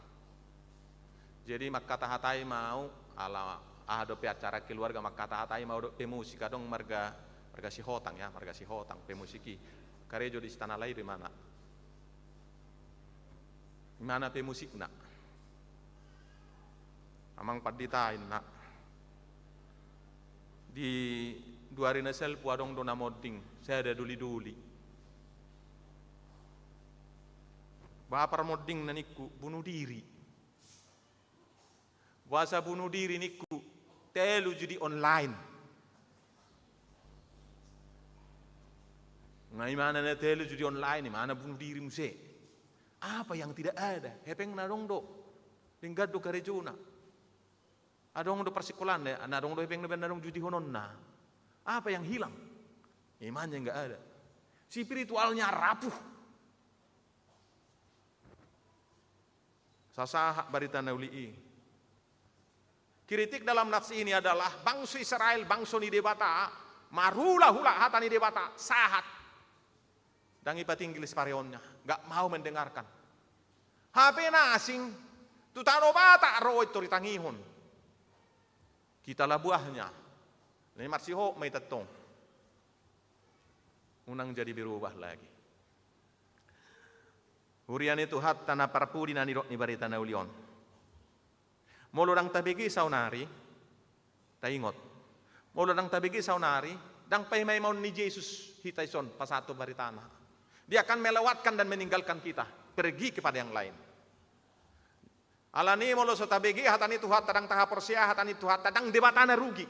Jadi makatahatai mau ala ada acara keluarga makatahatai mau do pemusik kadang marga si hotang ya, marga si hotang pemusiki. Karejo di istana lain di mana? Di mana pemusik nak? Amang paditain nak. Di dua hari nasel puadong dona moding, saya ada duli-duli. Bapar moding naniku bunuh diri. Puasa bunuh diri niku telu judi online. Ngai mana na telu judi online, mana bunuh diri muse. Apa yang tidak ada? Hepeng nadong do. Tinggal do karejuna. Adong do persikulan deh, nadong do hepeng nadong judi hononna. Apa yang hilang? Imannya enggak ada. Spiritualnya rapuh. Sasah barita nauli. Kritik dalam nafsi ini adalah bangsa Israel, bangsa ni debata, marulah hula hata ni debata, sahat. Dan ipatinggil parionnya, gak mau mendengarkan. HP nasing, tutano bata ro itu ritangihon. Kita lah buahnya. Ini marsiho may tatong. Unang jadi berubah lagi. Hurian itu hatta na parpudi na nirok ni barita na ulion. Molodang tabigi saunari, taingot. Molodang tabigi saunari, dang paimay maun ni Yesus hitaison pasato baritana. Dia akan melewatkan dan meninggalkan kita, pergi kepada yang lain. Alani molo so tabigi hatani tuhat tadang tahaporsia hatani tuhat tadang debatana rugi.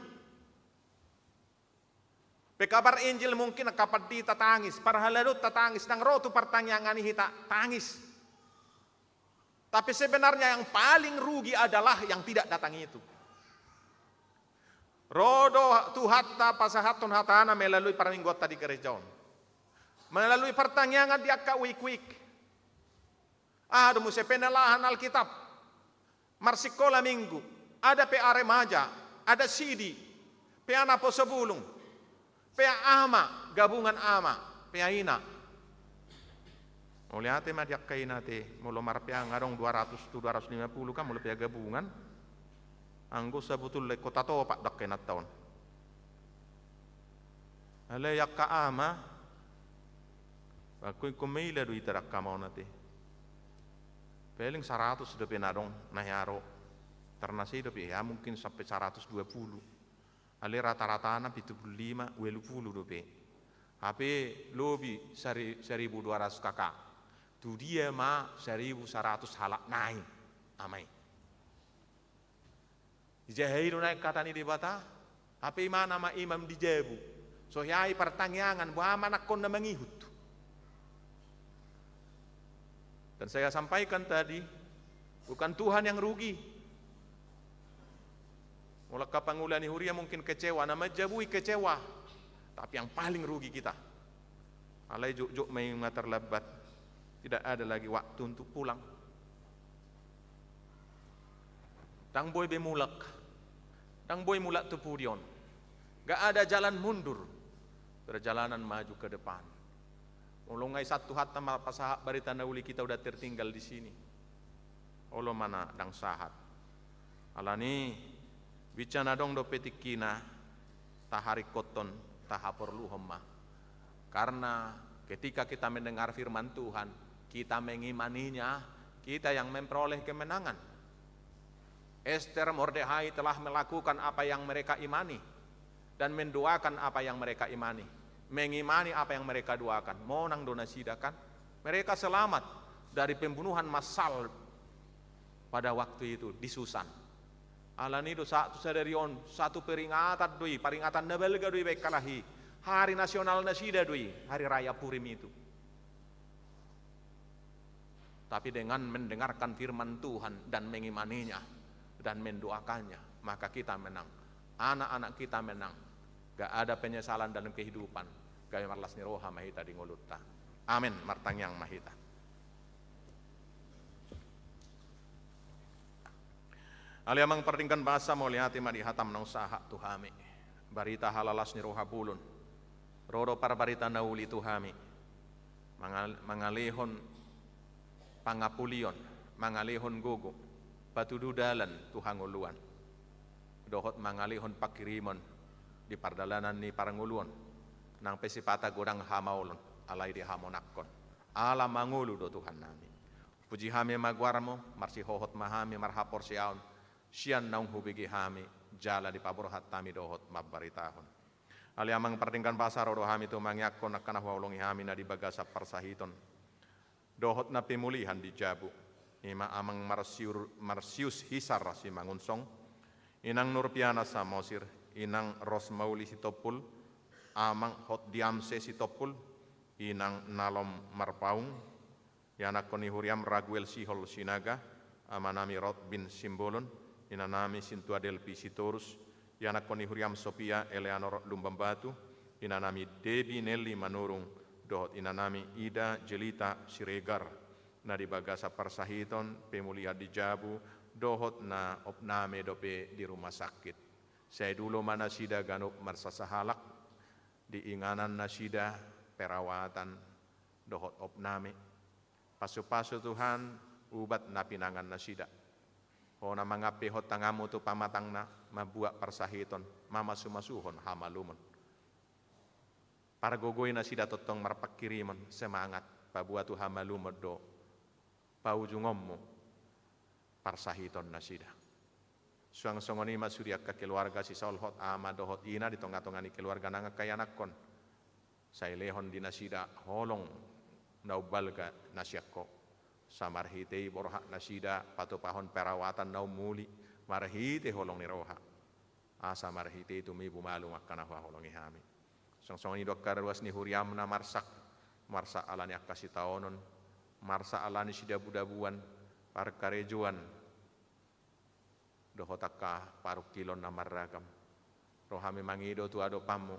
Pekabar Injil mungkin kapan di tatangis, parhaladut tatangis, dang rotu pertanyaan hita tangis. Tapi sebenarnya yang paling rugi adalah yang tidak datang itu. Rodo tuhatta pasahatun hatana melalui paranggota di gerejaon. Melalui pertanyaan dia kawik-wik. Aduh musa penelahan Alkitab. Marsikola minggu. Ada PA remaja. Ada CD. PA napo sebulung. PA ama. Gabungan ama. PA ina. Oleh hati madiak kain hati, mulu marpia ngarong 200-250 kan mulu pia gabungan, anggo sabutul le kota topak dak kenat tahun. Alayak ka ama, bakuy kumila du itarak kamau nati. Peling 100 sudah penadong nahyaro, ternasi dopi ya mungkin sampai 120. Ale rata-rata na 75, 20 dopi. HP lobi 1.200 kakak. Tu dia ma 1.100 halak naik amai. Jahairu naik kata ni debata. Apa mana ma imam dijebu. So yai pertanyaan buah mana kon na mangihut. Dan saya sampaikan tadi bukan Tuhan yang rugi. Mulai kapangulan huria mungkin kecewa, nama jabui kecewa. Tapi yang paling rugi kita, alai juk-juk main terlambat, tidak ada lagi waktu untuk pulang. Dang boy bemulak, dang boy mulak tepudion. Gak ada jalan mundur, perjalanan maju ke depan. Ulungai satu hatta pasahak barita nauli kita udah tertinggal di sini. Olo mana dang sahat. Alani bicana dong do petikina tahari koton tahapor luhomma. Karena ketika kita mendengar firman Tuhan, kita mengimaninya, kita yang memperoleh kemenangan. Ester Mordehai telah melakukan apa yang mereka imani dan mendoakan apa yang mereka imani, mengimani apa yang mereka doakan. Monang donasida kan, mereka selamat dari pembunuhan massal pada waktu itu di Susan. Alani do satu sadarion, satu peringatan na belga doi baik kalahi. Hari nasional nasida doi, hari raya Purim itu. Tapi dengan mendengarkan firman Tuhan dan mengimaninya dan mendoakannya, maka kita menang. Anak-anak kita menang. Gak ada penyesalan dalam kehidupan. Gaya marlas ni roha mahita di ngolutta. Amin. Martang yang mahita. Aliamang pertingkan bahasa mauliati madihatam nang sahak tuhami. Barita halalas ni roha bulun. Roro para barita nauli tuhami. Mangalihon pangapulion. Mangalihon gugu. Patududalan tuhanguluan. Dohot mangalihon pakirimon di pardalanan ni paranguluan nang pesipata godang hamaulon alai di hamonakon ala mangulu do Tuhan nami puji hami magwarmo marsi hohot mahami marhapor siaon sian naung hubigi hami jala di paborhat tami dohot mabbaritahon ali amang pertingkan pasar do hami tu mangyakon nakana waulongi hami na di bagasa parsahiton dohot na pemulihan di Jabu ima amang marsius hisar si mangunsong inang Nurpiana Samosir, inang Rosmauli Sitopul, amang Hot Diamse Sitopul, inang Nalom Marpaung, yanak koni Huriam Raguel Sihol Sinaga, amanami Rot bin Simbolon, inanami Sintuadelpi Sitorus, yanak koni Huriam Sophia Eleanor Lumbambatu, inanami Debi Nelly Manurung, dohot inanami Ida Jelita Siregar, na di bagasa parsahiton, pemulihan di Jabu, dohot na opname dope di rumah sakit. Saya dulu mana sida ganuk marsasahalak di inganan nasida perawatan dohot opname. Pasu-pasu Tuhan ubat na pinangan nasida. Ho na mangapi hot tangamu tu pamatang na mabuak parsahiton mamasumasuhon hamalumon. Para gogoy nasida totong marpakirimon semangat pabuat tu hamalumon do paujungommu parsahiton nasida. Suang songoni masuriak ke keluarga si solhot ama dohot ina di tonga-tongani keluarga nanga kayanakon. Sailehon di nasida holong naubalga nasiakko. Samarhitei borhak nasida patupahon perawatan nau muli marhite holong ni roha. Asa marhite itu mibu malu makana holongi hami. Suang songoni dokkar ruas ni huriam na marsak alani akasi taonon marsa alani sida budabuan parkarejuan dohotaka paruk kilon na marragam roha memangido tu ado pamu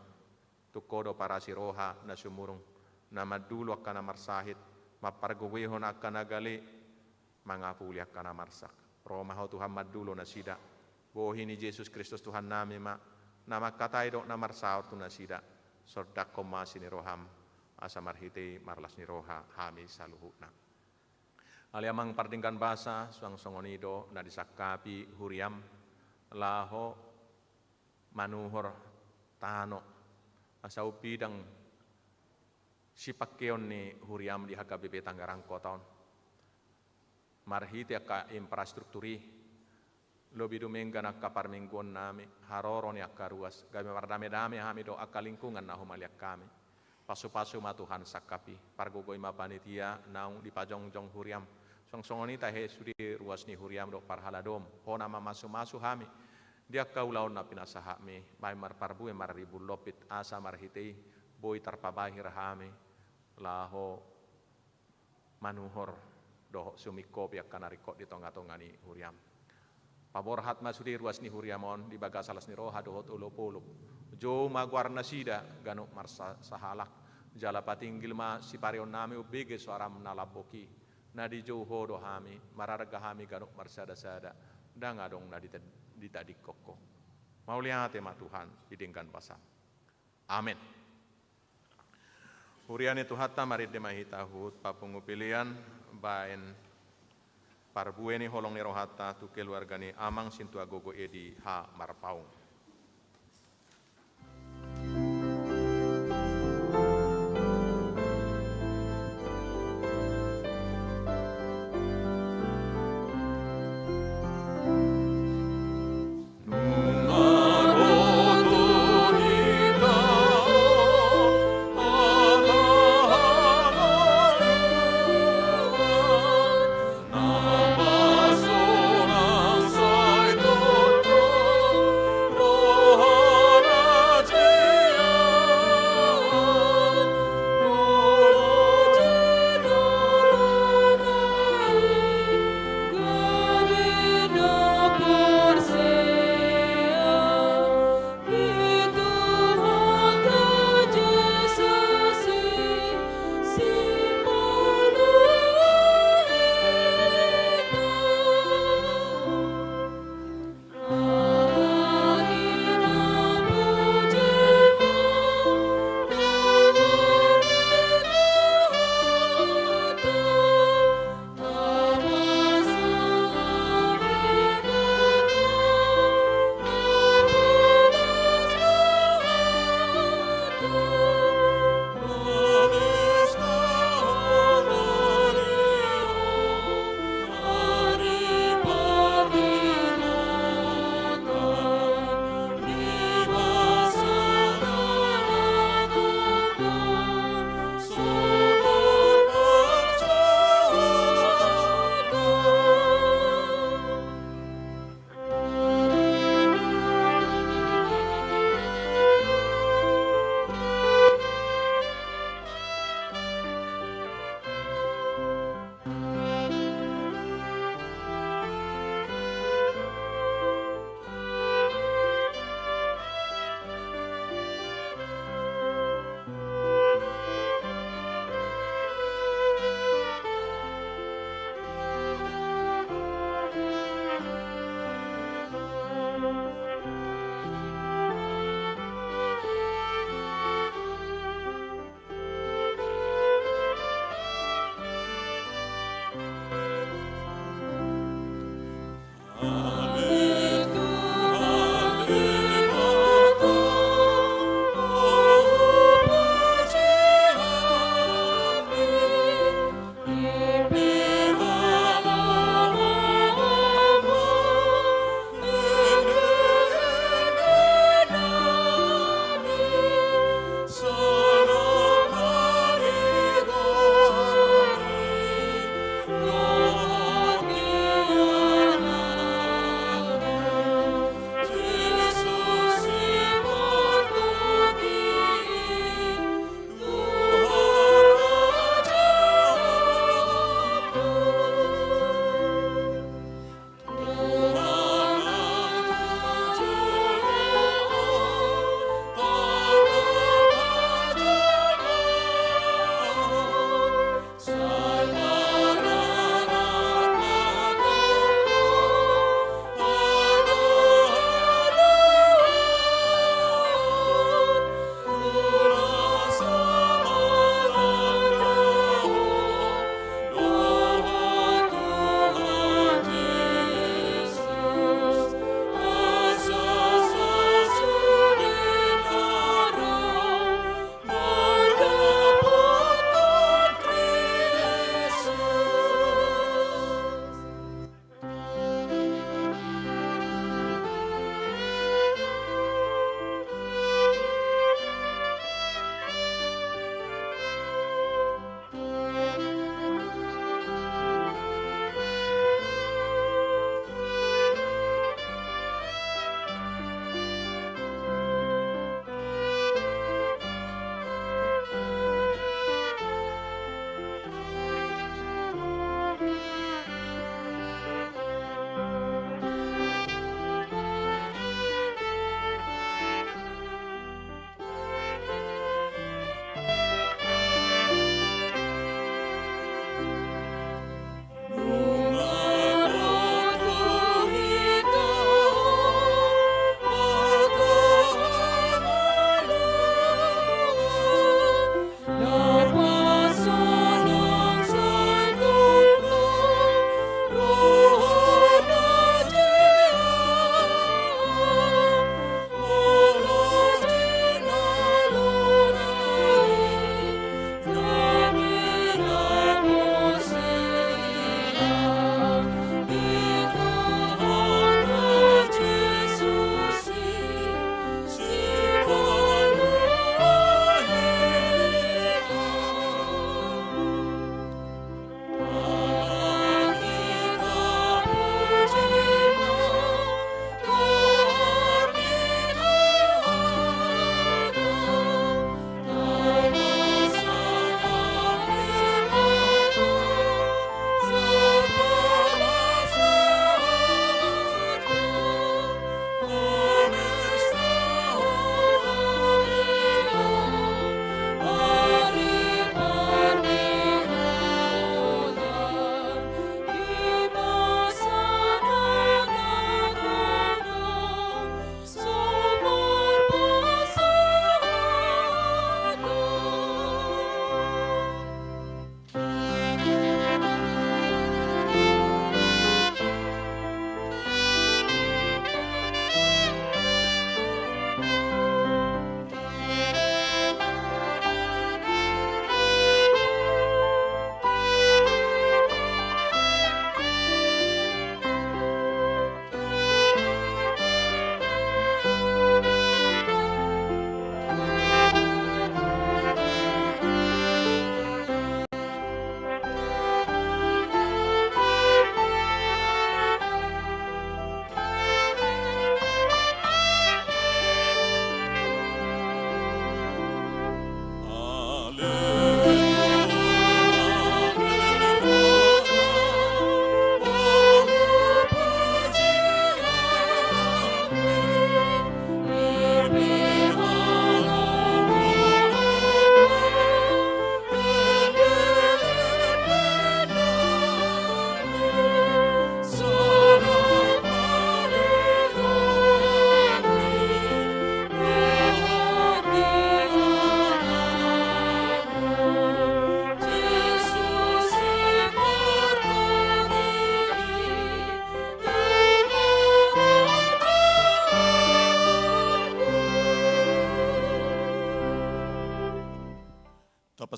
tu kodo parasi roha na sumurung na madulo akana marsahit mapargowehon akana gali mangapuli akana marsak roma ho Tuhan madulo na sida bohi ni Yesus Kristus Tuhan nami ma nama katai do na marsaur tu na sida sordak komasi ni roham asa marhite marlas ni roha hami saluhuna. Aliamang partingkan bahasa suang songonido na disakapi huriam laho manuhor tano asau pidang sipakeon ni huriam di HKBP Tangerang Kotaon marhiti aka infrastrukturi lobi dumengga na kaparmingguan nami haroro ni aka ruas game mardame-dame hami do aka lingkungan na humaliak kami pasu-pasu matuhan sakapi pargogoy mapanitia naung di pajongjong huriam song-songoni tahe sudi ruas ni huriam do parhaladom hona mamasu-masu hami dia kaulaon na pinasaha mi may marparbu marribu lopit asa marhitei boy tarpabahir hami laho manuhor doho sumiko biak kanariko di tonga-tonga ni huriam Paborhat masudi ruas ni huriamon di baga salas ni roha dohot ulopolo. Jo magwarna sida gano marsa sahalak. Jala patinggil ma si parion nami ubege suaram nalapoki. Nadi jo hodo hami mararaga hami gano marsada sada. Dangadong nadi ditadik koko. Maulia tema Tuhan didingkan pasang. Amin. Huriani Tuhata marid demahitahut papungu pilihan baen parbueni holong ni rohata tu keluargani amang sintu agogo edi ha marpaung. Nama sonang sai toto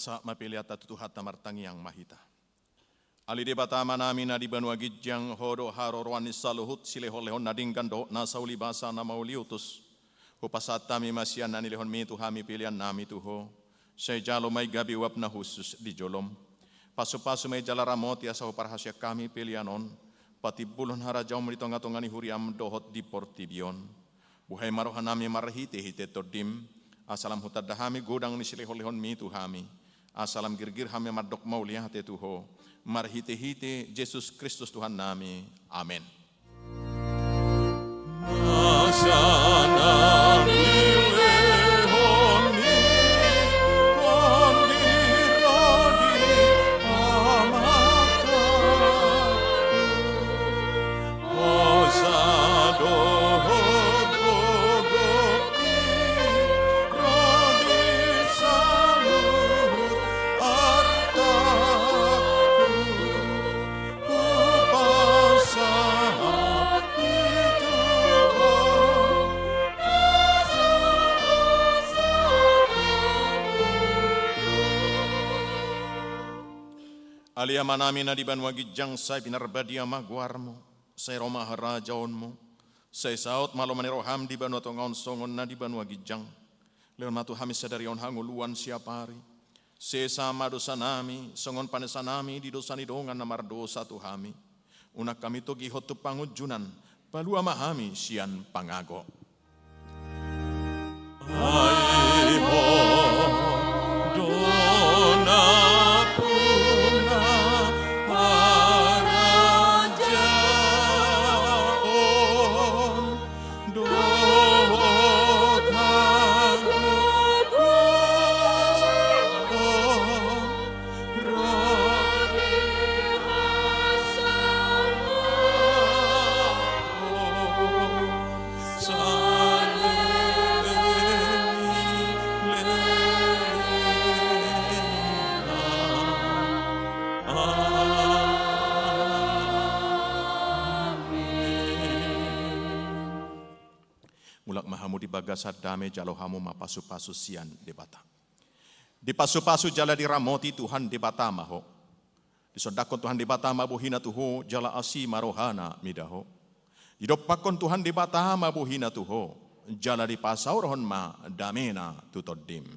pasa mapiliata tutuhat tamartangi yang mahita. Ali debata manami na di banua gijang hodo harorwani saluhut silehon-lehon nadingkan do na sauli basa na mauliutus. Hupasat tami masian nani lehon mitu hami pilihan nami tuho. Saya jalo may gabi wap na husus di jolom. Pasu-pasu may jalaramoti asa huparhasya kami pilihanon. Pati bulon harajaw meritonga-tongani huriam dohot di portibion. Buhay marohan nami marhite-hite todim. Asalam hutadahami godang ni silehon-lehon mitu hami. Asalam girgir hami mardok maulia hati tuho. Marhite-hite Yesus Kristus Tuhan nami. Amin. Alia manami na di banwa gijang say binarbadia magwarmo, say roma harajaonmo, say saot malo maniroham di banwa tongaon songon na di banwa gijang, leon matu hamis sadarion hanguluan siapari, say sama dosa nami, songon panesa nami di dosa nidongan na mardosa tuhami, unak kami togi hotu pangujunan, palua mahami sian pangago. Mulak mahamu di bagasat dame jalo hamu mapasu-pasu sian debata. Di pasu-pasu jala di ramoti Tuhan debata maho. Di sodakon Tuhan debata mabuhina tuho jala asi marohana midaho. Di dopakon Tuhan debata mabuhina tuho jala di pasau rohon ma damena tutodim.